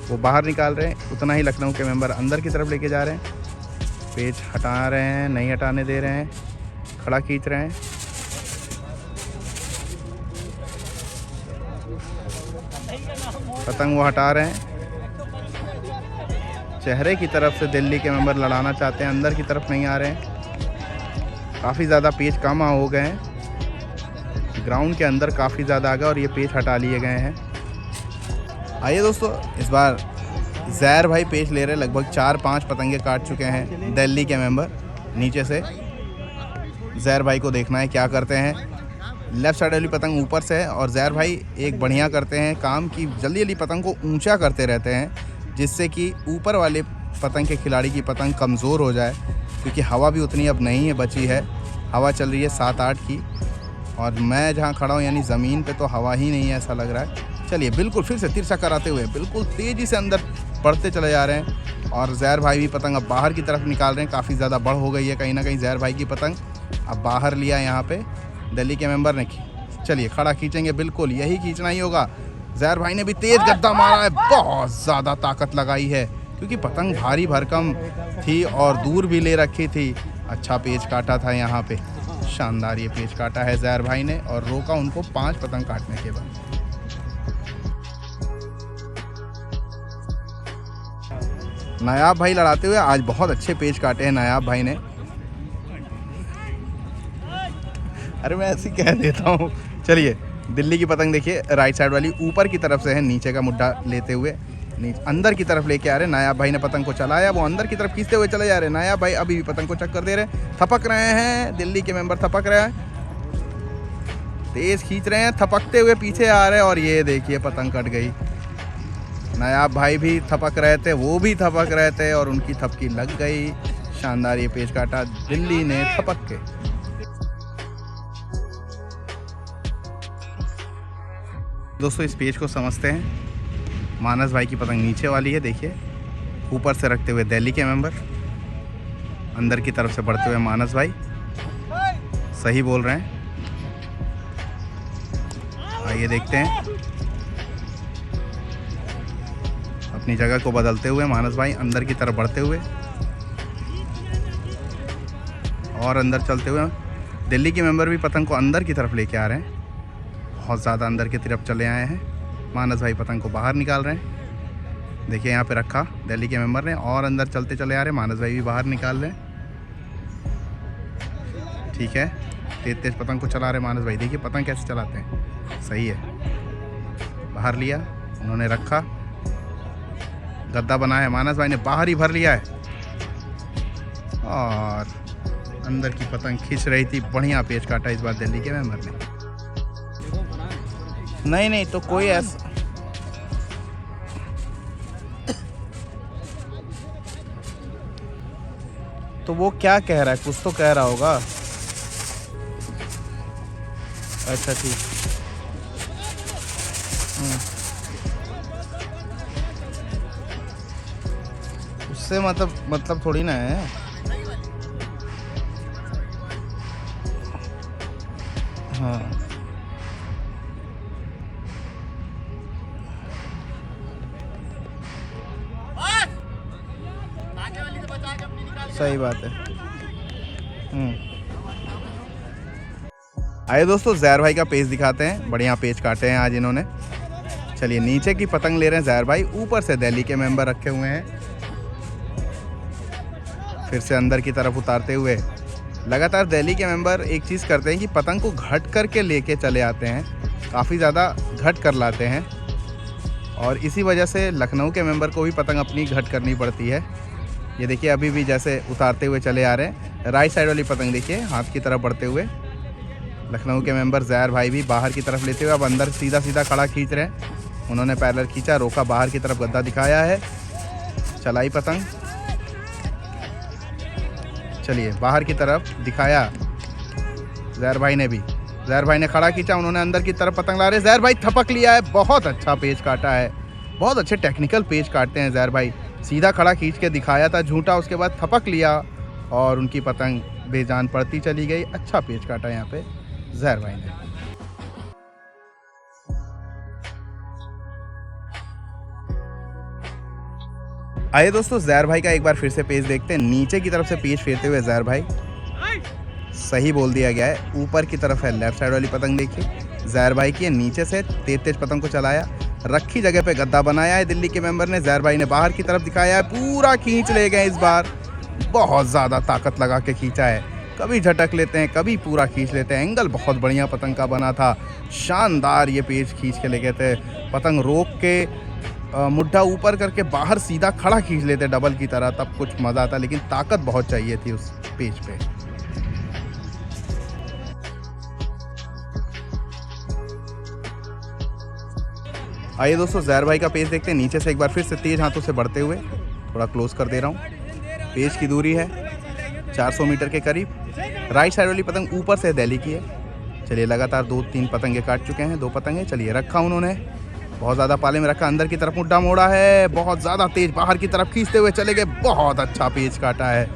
वो बाहर निकाल रहे हैं, उतना ही लखनऊ के मेंबर अंदर की तरफ लेके जा रहे हैं। पेच हटा रहे हैं, नहीं हटाने दे रहे हैं, खड़ा खींच रहे हैं। पतंग वो हटा रहे हैं, चेहरे की तरफ से दिल्ली के मेंबर लड़ाना चाहते हैं, अंदर की तरफ नहीं आ रहे हैं। काफ़ी ज़्यादा पेच कम हो गए हैं, ग्राउंड के अंदर काफ़ी ज़्यादा आ गए और ये पेच हटा लिए गए हैं। आइए दोस्तों, इस बार ज़ैर भाई पेच ले रहे हैं। लगभग 4-5 पतंगे काट चुके हैं दिल्ली के मेंबर। नीचे से ज़ैर भाई को देखना है क्या करते हैं। लेफ़्ट साइड वाली पतंग ऊपर से है और ज़ैर भाई एक बढ़िया करते हैं काम की, जल्दी जल्दी पतंग को ऊंचा करते रहते हैं, जिससे कि ऊपर वाले पतंग के खिलाड़ी की पतंग कमज़ोर हो जाए, क्योंकि हवा भी उतनी अब नहीं है बची है। हवा चल रही है 7-8 की और मैं जहाँ खड़ा हूँ यानी ज़मीन पे तो हवा ही नहीं है ऐसा लग रहा है। चलिए बिल्कुल फिर से तिरछा कराते हुए बिल्कुल तेज़ी से अंदर बढ़ते चले जा रहे हैं और ज़ैर भाई भी पतंग अब बाहर की तरफ निकाल रहे हैं। काफ़ी ज़्यादा बड़ हो गई है कहीं ना कहीं ज़ैर भाई की पतंग। अब बाहर लिया यहाँ पे दिल्ली के मेंबर ने। चलिए खड़ा खींचेंगे, बिल्कुल यही खींचना ही होगा। ज़ैर भाई ने भी तेज़ गद्दा मारा है, बहुत ज़्यादा ताकत लगाई है क्योंकि पतंग भारी भरकम थी और दूर भी ले रखी थी। अच्छा पेच काटा था यहाँ पे, शानदार ये पेच काटा है ज़ैर भाई ने और रोका उनको 5 पतंग काटने के बाद। नायाब भाई लड़ाते हुए आज बहुत अच्छे पेच काटे हैं नायाब भाई ने। अरे मैं ऐसे ही कह देता हूँ। चलिए दिल्ली की पतंग देखिए, राइट साइड वाली ऊपर की तरफ से है, नीचे का मुड्ढा लेते हुए अंदर की तरफ लेके आ रहे हैं। नायाब भाई ने पतंग को चलाया, वो अंदर की तरफ खींचते हुए चले जा रहे हैं। नायाब भाई अभी भी पतंग को चक्कर दे रहे हैं, थपक रहे हैं। दिल्ली के मेंबर थपक रहे हैं, तेज खींच रहे हैं, थपकते हुए पीछे आ रहे हैं और ये देखिए पतंग कट गई। नायाब भाई भी थपक रहे थे, वो भी थपक रहे थे और उनकी थपकी लग गई। शानदार ये पेच काटा दिल्ली ने थपक के। दोस्तों इस पेच को समझते हैं। मानस भाई की पतंग नीचे वाली है, देखिए ऊपर से रखते हुए दिल्ली के मेंबर, अंदर की तरफ से बढ़ते हुए मानस भाई। सही बोल रहे हैं। आइए देखते हैं। अपनी जगह को बदलते हुए मानस भाई अंदर की तरफ बढ़ते हुए और अंदर चलते हुए दिल्ली के मेंबर भी पतंग को अंदर की तरफ लेके आ रहे हैं। बहुत ज़्यादा अंदर की तरफ चले आए हैं। मानस भाई पतंग को बाहर निकाल रहे हैं। देखिए यहाँ पे रखा दिल्ली के मेंबर ने और अंदर चलते चले आ रहे हैं। मानस भाई भी बाहर निकाल रहे हैं। ठीक है, तेज तेज पतंग को चला रहे मानस भाई। देखिए पतंग कैसे चलाते हैं। सही है, बाहर लिया उन्होंने, रखा गद्दा बनाया। मानस भाई ने बाहर ही भर लिया है और अंदर की पतंग खींच रही थी। बढ़िया पेच काटा इस बार दिल्ली के मेंबर ने। नहीं तो कोई ऐसा तो वो क्या कह रहा है, कुछ तो कह रहा होगा। अच्छा ठीक। उससे मतलब थोड़ी ना है। हाँ सही बात है। आइए दोस्तों ज़हर भाई का पेच दिखाते हैं। बढ़िया पेच काटे हैं आज इन्होंने। चलिए नीचे की पतंग ले रहे हैं ज़हर भाई, ऊपर से दिल्ली के मेंबर रखे हुए हैं। फिर से अंदर की तरफ उतारते हुए लगातार दिल्ली के मेंबर एक चीज़ करते हैं कि पतंग को घट करके लेके चले आते हैं। काफ़ी ज़्यादा घट कर लाते हैं और इसी वजह से लखनऊ के मेंबर को भी पतंग अपनी घट करनी पड़ती है। ये देखिए अभी भी जैसे उतारते हुए चले आ रहे हैं। राइट साइड वाली पतंग देखिए हाथ की तरफ बढ़ते हुए लखनऊ के मेंबर ज़हर भाई भी बाहर की तरफ लेते हुए अब अंदर सीधा सीधा खड़ा खींच रहे हैं। उन्होंने पैरेलल खींचा, रोका, बाहर की तरफ गद्दा दिखाया है, चलाई पतंग। चलिए बाहर की तरफ दिखाया ज़हर भाई ने भी। ज़हर भाई ने खड़ा खींचा, उन्होंने अंदर की तरफ पतंग ला रहे। ज़हर भाई थपक लिया है। बहुत अच्छा पेच काटा है। बहुत अच्छे टेक्निकल पेच काटते हैं ज़हर भाई। सीधा खड़ा खींच के दिखाया था झूठा, उसके बाद थपक लिया और उनकी पतंग बेजान पड़ती चली गई। अच्छा पेच काटा यहाँ पे ज़हर भाई ने। आइए दोस्तों ज़हर भाई का एक बार फिर से पेच देखते हैं। नीचे की तरफ से पेच फेरते हुए ज़हर भाई। सही बोल दिया गया है, ऊपर की तरफ है लेफ्ट साइड वाली पतंग। देखिए ज़हर भाई की नीचे से तेज पतंग को चलाया, रखी जगह पे गद्दा बनाया है दिल्ली के मेंबर ने। ज़हर भाई ने बाहर की तरफ दिखाया है, पूरा खींच ले गए इस बार। बहुत ज़्यादा ताकत लगा के खींचा है। कभी झटक लेते हैं, कभी पूरा खींच लेते हैं। एंगल बहुत बढ़िया पतंग का बना था। शानदार ये पेच खींच के ले गए थे। पतंग रोक के मुड्ढा ऊपर करके बाहर सीधा खड़ा खींच लेते डबल की तरह, तब कुछ मज़ा आता। लेकिन ताकत बहुत चाहिए थी उस पेच पे। आइए दोस्तों ज़हर भाई का पेच देखते हैं। नीचे से एक बार फिर से तेज हाथों से बढ़ते हुए, थोड़ा क्लोज कर दे रहा हूँ। पेच की दूरी है 400 मीटर के करीब। राइट साइड वाली पतंग ऊपर से दिल्ली की है। चलिए लगातार 2-3 पतंगे काट चुके हैं, 2 पतंगे। चलिए रखा उन्होंने, बहुत ज़्यादा पाले में रखा, अंदर की तरफ मुड्ढा मोड़ा है, बहुत ज़्यादा तेज बाहर की तरफ खींचते हुए चले गए। बहुत अच्छा पेच काटा है,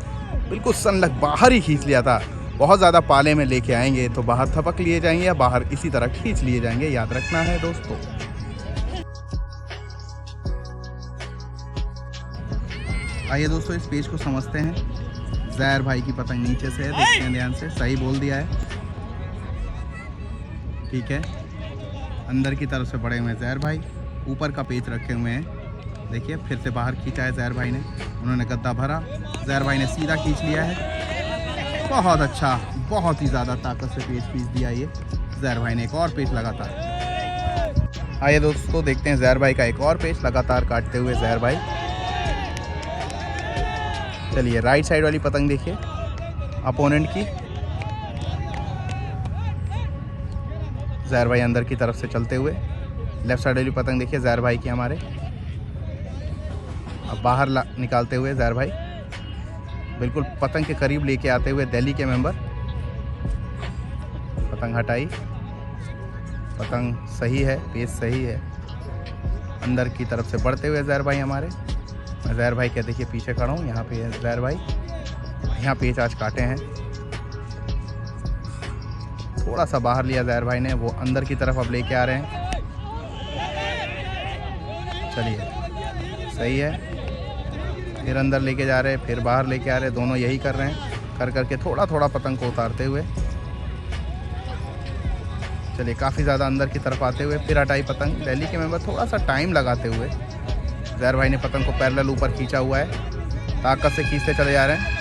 बिल्कुल सनलग बाहर ही खींच लिया था। बहुत ज़्यादा पाले में लेके आएंगे तो बाहर थपक लिए जाएंगे या बाहर इसी तरह खींच लिए जाएंगे, याद रखना है दोस्तों। आइए दोस्तों इस पेच को समझते हैं। ज़हर भाई की पतंग नीचे से है, देखते हैं ध्यान से। सही बोल दिया है, ठीक है। अंदर की तरफ से बड़े हुए हैं ज़हर भाई, ऊपर का पेच रखे हुए हैं। देखिए फिर से बाहर खींचा है ज़हर भाई ने, उन्होंने गद्दा भरा, ज़हर भाई ने सीधा खींच लिया है। बहुत अच्छा, बहुत ही ज़्यादा ताकत से पेच खींच दिया ये ज़हर भाई ने। एक और पेच लगातार। आइए दोस्तों देखते हैं ज़हर भाई का एक और पेच लगातार काटते हुए ज़हर भाई। चलिए राइट साइड वाली पतंग देखिए अपोनेंट की। ज़हर भाई अंदर की तरफ से चलते हुए, लेफ्ट साइड वाली पतंग देखिए ज़हर भाई की हमारे। अब बाहर निकालते हुए ज़हर भाई, बिल्कुल पतंग के करीब लेके आते हुए दिल्ली के मेंबर। पतंग हटाई, पतंग सही है, पेच सही है। अंदर की तरफ से बढ़ते हुए ज़हर भाई हमारे। मैं ज़हर भाई के देखिए पीछे खड़ा हूँ, यहाँ पे है ज़हर भाई। यहाँ पेच आज काटे हैं, थोड़ा सा बाहर लिया ज़हर भाई ने, वो अंदर की तरफ अब लेके आ रहे हैं। चलिए सही है, फिर अंदर लेके जा रहे हैं, फिर बाहर लेके आ रहे हैं, दोनों यही कर रहे हैं। कर करके थोड़ा थोड़ा पतंग को उतारते हुए चलिए काफ़ी ज़्यादा अंदर की तरफ आते हुए फिर हटाई पतंग। दिल्ली के मेंबर थोड़ा सा टाइम लगाते हुए ज़हर भाई ने पतंग को पैरेलल ऊपर खींचा हुआ है, ताकत से खींचते चले जा रहे हैं।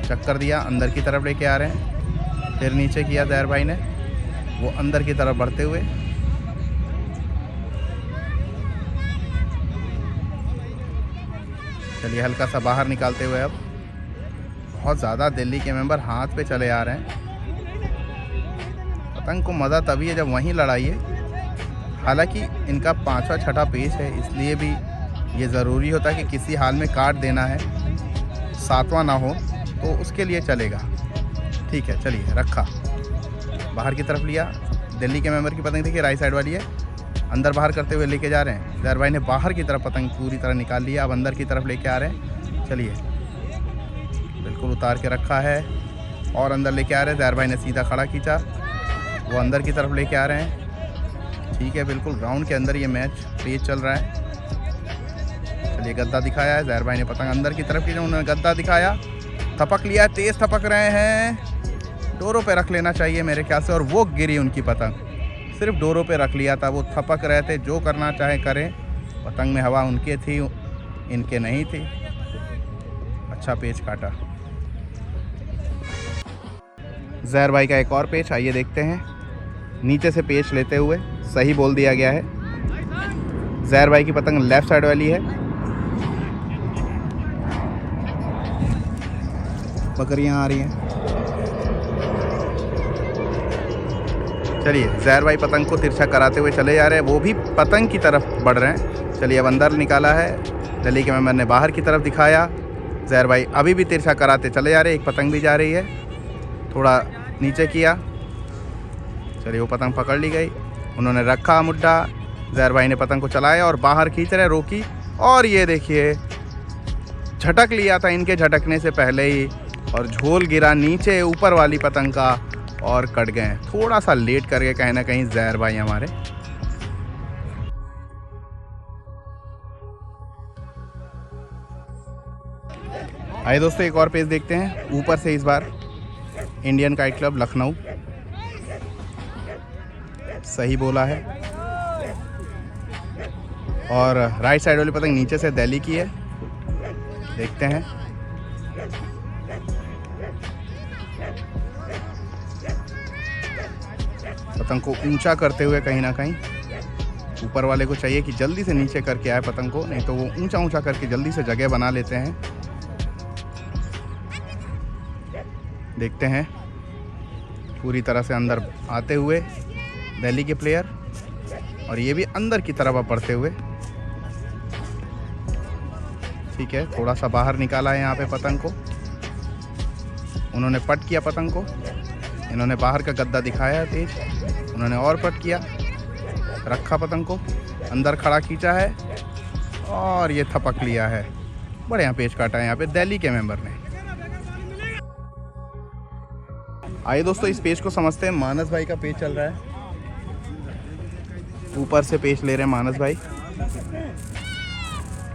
चक्कर दिया, अंदर की तरफ लेके आ रहे हैं, फिर नीचे किया ज़हर भाई ने, वो अंदर की तरफ बढ़ते हुए। चलिए हल्का सा बाहर निकालते हुए अब बहुत ज़्यादा दिल्ली के मेंबर हाथ पे चले आ रहे हैं। पतंग को मज़ा तभी है जब वहीं लड़ाई है। हालांकि इनका 5वां 6ठा पेच है, इसलिए भी ये ज़रूरी होता है कि किसी हाल में काट देना है, 7वां ना हो तो उसके लिए चलेगा। ठीक है, चलिए रखा, बाहर की तरफ लिया। दिल्ली के मेंबर की पतंग देखिए राइट साइड वाली है, अंदर बाहर करते हुए लेके जा रहे हैं। ज़हर भाई ने बाहर की तरफ पतंग पूरी तरह निकाल लिया, अब अंदर की तरफ लेके आ रहे हैं। चलिए बिल्कुल उतार के रखा है और अंदर लेके आ रहे हैं। ज़हर भाई ने सीधा खड़ा खींचा, वो अंदर की तरफ लेके आ रहे हैं। ठीक है, बिल्कुल ग्राउंड के अंदर ये मैच पेच चल रहा है। चलिए गद्दा दिखाया है, ज़हर भाई ने पतंग अंदर की तरफ की, उन्होंने गद्दा दिखाया, थपक लिया, तेज़ थपक रहे हैं। डोरों पे रख लेना चाहिए मेरे ख्याल से, और वो गिरी उनकी पतंग, सिर्फ डोरों पे रख लिया था। वो थपक रहे थे, जो करना चाहे करें, पतंग में हवा उनके थी, इनके नहीं थी। अच्छा पेच काटा ज़हर भाई का। एक और पेच आइए देखते हैं, नीचे से पेच लेते हुए सही बोल दिया गया है। ज़हर भाई की पतंग लेफ़्ट साइड वाली है। बकरियां आ रही हैं। चलिए ज़हर भाई पतंग को तिरछा कराते हुए चले जा रहे हैं, वो भी पतंग की तरफ बढ़ रहे हैं। चलिए अब अंदर निकाला है, दिल्ली के मेंबर ने बाहर की तरफ दिखाया। ज़हर भाई अभी भी तिरछा कराते चले जा रहे हैं, एक पतंग भी जा रही है, थोड़ा नीचे किया। चलिए वो पतंग पकड़ ली गई, उन्होंने रखा मुड्ढा। ज़हर भाई ने पतंग को चलाया और बाहर खींच रहे, रोकी, और ये देखिए झटक लिया था इनके झटकने से पहले ही, और झोल गिरा नीचे ऊपर वाली पतंग का और कट गए। थोड़ा सा लेट करके कहीं ना कहीं ज़हर भाई हमारे। आइए दोस्तों एक और पेज देखते हैं, ऊपर से इस बार इंडियन काइट क्लब लखनऊ। सही बोला है, और राइट साइड वाली पतंग नीचे से दिल्ली की है। देखते हैं, पतंग को ऊंचा करते हुए कहीं ना कहीं ऊपर वाले को चाहिए कि जल्दी से नीचे करके आए पतंग को, नहीं तो वो ऊंचा ऊंचा करके जल्दी से जगह बना लेते हैं। देखते हैं पूरी तरह से अंदर आते हुए दिल्ली के प्लेयर, और ये भी अंदर की तरफ अब बढ़ते हुए। ठीक है, थोड़ा सा बाहर निकाला है यहाँ पे पतंग को, उन्होंने पट किया पतंग को, इन्होंने बाहर का गद्दा दिखाया है तेज, उन्होंने और पट किया, रखा पतंग को, अंदर खड़ा खींचा है और ये थपक लिया है। बढ़िया पेच काटा है यहाँ पे दिल्ली के मेंबर ने। आइए दोस्तों इस पेच को समझते हैं। मानस भाई का पेच चल रहा है, ऊपर से पेच ले रहे हैं मानस भाई,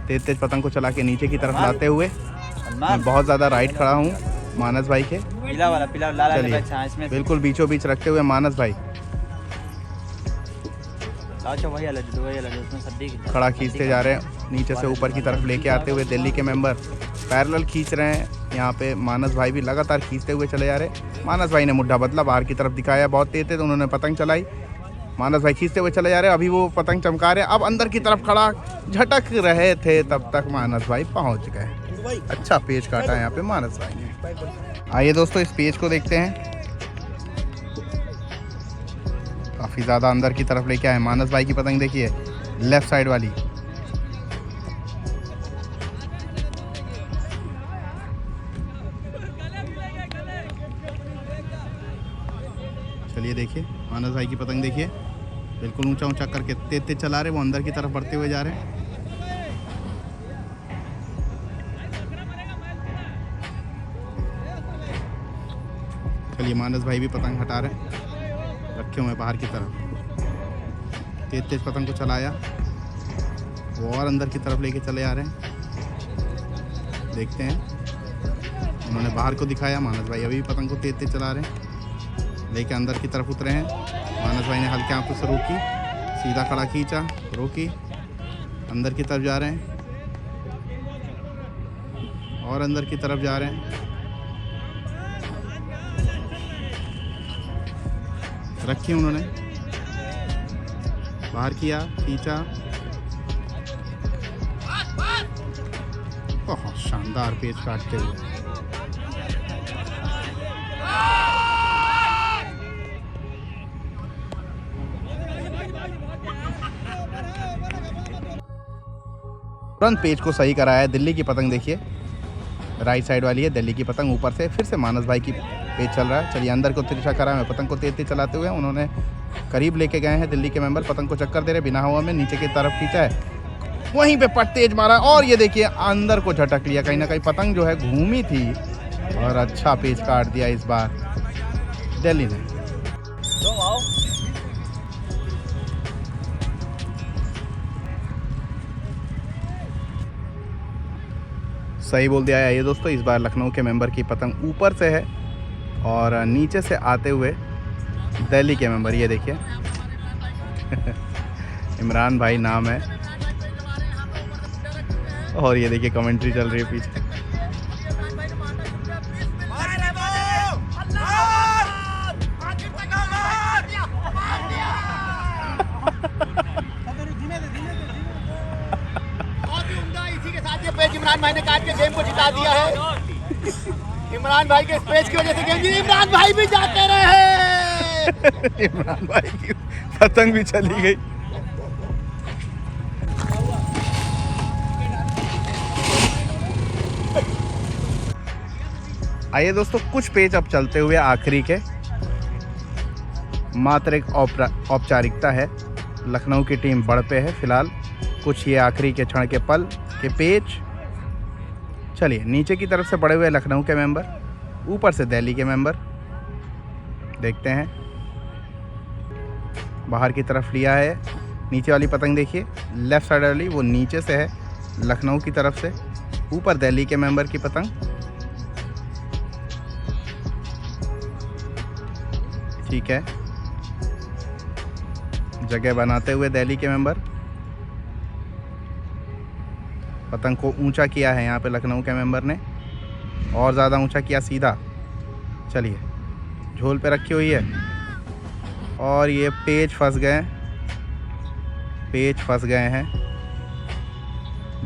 तेज तेज पतंग को चला के नीचे की तरफ लाते हुए। मैं बहुत ज़्यादा राइट खड़ा हूँ मानस भाई के, चलिए बिल्कुल बीचों बीच रखते हुए मानस भाई खड़ा खींचते जा रहे हैं, नीचे से ऊपर की तरफ लेके आते हुए दिल्ली के मेंबर पैरेलल खींच रहे हैं। यहाँ पे मानस भाई भी लगातार खींचते हुए चले जा रहे हैं। मानस भाई ने मुड्ढा बदला, बाहर की तरफ दिखाया, बहुत तेज थे तो उन्होंने पतंग चलाई। मानस भाई खींचते हुए चले जा रहे हैं, अभी वो पतंग चमका रहे हैं, अब अंदर की तरफ खड़ा झटक रहे थे, तब तक मानस भाई पहुँच गए। अच्छा पेच काटा है यहाँ पे मानस भाई ने। आइए दोस्तों इस पेच को देखते हैं, काफ़ी ज़्यादा अंदर की तरफ लेके आए मानस भाई की पतंग, देखिए लेफ़्ट साइड वाली। चलिए देखिए मानस भाई की पतंग देखिए, बिल्कुल ऊंचा ऊंचा करके तेज तेज चला रहे, वो अंदर की तरफ बढ़ते हुए जा रहे हैं। चलिए मानस भाई भी पतंग हटा रहे हैं, रखे हुए बाहर की तरफ। तेज तेज पतंग को चलाया, वो और अंदर की तरफ लेके चले आ रहे हैं। देखते हैं, उन्होंने बाहर को दिखाया, मानस भाई अभी भी पतंग को तेज तेज चला रहे हैं, लेके अंदर की तरफ उतरे हैं। मानस भाई ने हल्के हाथों से रोकी, सीधा खड़ा खींचा, रोकी, अंदर की तरफ जा रहे हैं और अंदर की तरफ जा रहे हैं। रखी उन्होंने, बाहर किया, खींचा, बहुत शानदार पेच काटते हुए। तुरंत पेच को सही कराया है। दिल्ली की पतंग देखिए, राइट साइड वाली है दिल्ली की पतंग। ऊपर से फिर से मानस भाई की पेच चल रहा है। चलिए अंदर को तिरछा करा है, पतंग को तेज तेज चलाते हुए उन्होंने करीब लेके गए हैं दिल्ली के मेंबर। पतंग को चक्कर दे रहे, बिना हवा में नीचे की तरफ खींचा है, वहीं पे पट तेज मारा और ये देखिए अंदर को झटक लिया। कहीं ना कहीं पतंग जो है घूमी थी और अच्छा पेच काट दिया इस बार दिल्ली ने। सही बोल दिया है ये दोस्तों, इस बार लखनऊ के मेंबर की पतंग ऊपर से है और नीचे से आते हुए दिल्ली के मेंबर, ये देखिए इमरान भाई नाम है और ये देखिए कमेंट्री चल रही है पीछे। इमरान भाई ने काट के गेम को जिता दिया है। इमरान भाई के स्पेस की वजह से गेम, इमरान भाई भी जाते रहे। इमरान भाई की पतंग भी चली गई। आइए दोस्तों, कुछ पेज अब चलते हुए आखिरी के, मात्र एक औपचारिकता है। लखनऊ की टीम बढ़ पे है फिलहाल, कुछ ये आखिरी के क्षण के पल के पेज। चलिए नीचे की तरफ से बढ़े हुए लखनऊ के मेंबर, ऊपर से दिल्ली के मेंबर, देखते हैं। बाहर की तरफ लिया है, नीचे वाली पतंग देखिए, लेफ्ट साइड वाली वो नीचे से है लखनऊ की तरफ से, ऊपर दिल्ली के मेंबर की पतंग। ठीक है, जगह बनाते हुए दिल्ली के मेंबर, पतंग को ऊंचा किया है यहाँ पे लखनऊ के मेंबर ने, और ज़्यादा ऊंचा किया सीधा। चलिए झोल पे रखी हुई है और ये पेच फंस गए, पेच फंस गए हैं।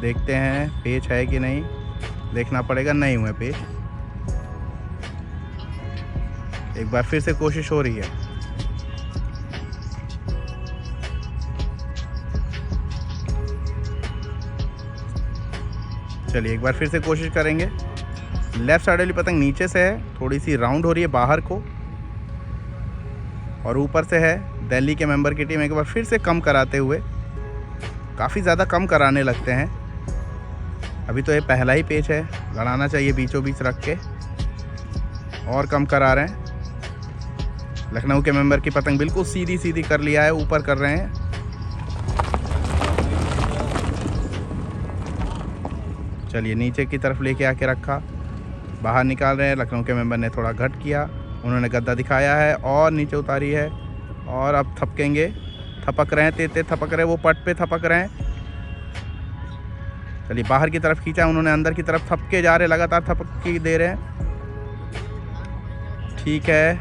देखते हैं पेच है कि नहीं, देखना पड़ेगा। नहीं हुए पेच, एक बार फिर से कोशिश हो रही है। चलिए एक बार फिर से कोशिश करेंगे। लेफ्ट साइड वाली पतंग नीचे से है, थोड़ी सी राउंड हो रही है बाहर को, और ऊपर से है दिल्ली के मेंबर की टीम। एक बार फिर से कम कराते हुए, काफ़ी ज़्यादा कम कराने लगते हैं। अभी तो ये पहला ही पेच है, लड़ाना चाहिए बीचों बीच रख के, और कम करा रहे हैं। लखनऊ के मेंबर की पतंग बिल्कुल सीधी सीधी कर लिया है, ऊपर कर रहे हैं। चलिए नीचे की तरफ लेके आके रखा, बाहर निकाल रहे हैं। लखनऊ के मेंबर ने थोड़ा घट किया, उन्होंने गद्दा दिखाया है और नीचे उतारी है, और अब थपकेंगे, थपक रहे हैं, तेज थपक रहे हैं, वो पट पे थपक रहे हैं। चलिए बाहर की तरफ खींचा उन्होंने, अंदर की तरफ थपके जा रहे, लगातार थपकी दे रहे हैं। ठीक है,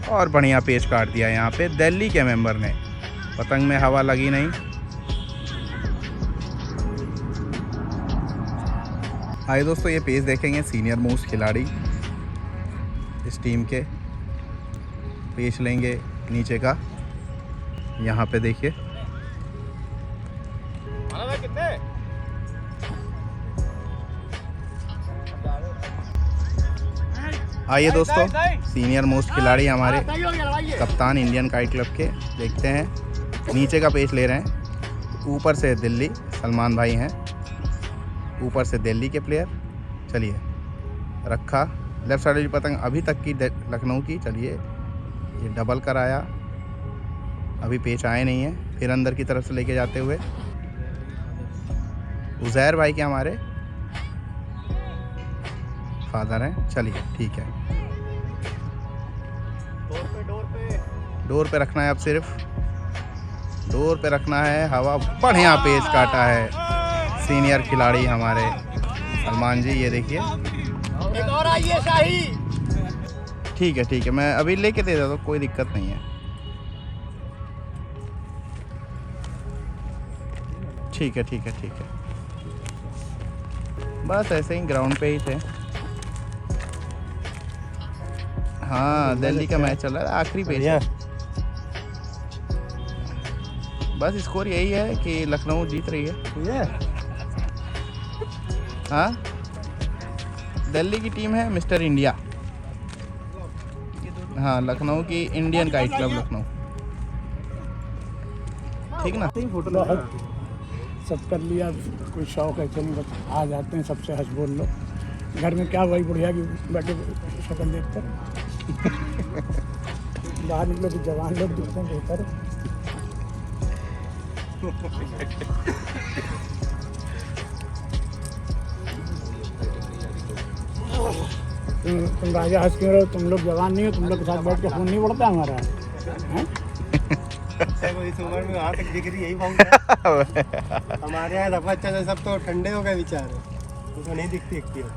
और बढ़िया पेच काट दिया यहाँ पे दिल्ली के मेंबर ने, पतंग में हवा लगी नहीं। आइए दोस्तों, ये पेज देखेंगे सीनियर मोस्ट खिलाड़ी इस टीम के, पेच लेंगे नीचे का। यहाँ पे देखिए, आइए दोस्तों, सीनियर मोस्ट खिलाड़ी हमारे सही हो गया, लगाइए। कप्तान इंडियन काइट क्लब के, देखते हैं। नीचे का पेच ले रहे हैं, ऊपर से दिल्ली सलमान भाई हैं, ऊपर से दिल्ली के प्लेयर। चलिए, रखा लेफ्ट साइड वाली पतंग अभी तक की लखनऊ की। चलिए, ये डबल कराया, अभी पेच आए नहीं है। फिर अंदर की तरफ से लेके जाते हुए उजैर भाई के हमारे फादर हैं। चलिए ठीक है, डोर पे रखना है, अब सिर्फ डोर पे रखना है। हवा बढ़िया पेच काटा है सीनियर खिलाड़ी हमारे सलमान जी, ये देखिए। एक और आइए शाही। ठीक है, मैं अभी लेके दे देता हूँ, कोई दिक्कत नहीं है। ठीक है। बस ऐसे ही ग्राउंड पे ही थे। हाँ, दिल्ली का मैच चल रहा है, आखिरी पेच है। बस स्कोर यही है कि लखनऊ जीत रही है। हाँ, दिल्ली की टीम है मिस्टर इंडिया। हाँ, लखनऊ की इंडियन काइट क्लब लखनऊ। ठीक ना? सब कर लिया, कोई शौक है चलो बस आ जाते हैं, सबसे हंस बोल लो। घर में क्या वही बुढ़िया की बैठे शक्ल देखते बाहर निकलो तो जवान लोग दिखते हैं बेहतर। तुम राजा हंस क्यों रहो? तुम लोग जवान नहीं हो, तुम लोग के साथ बैठ के खून नहीं बढ़ता हमारा हैं? इस उम्र में वहाँ तक डिग्री यही बहुत हमारे यहाँ दफा अच्छा सब तो ठंडे हो गए बेचारे, उनको नहीं दिखती एक्टिव।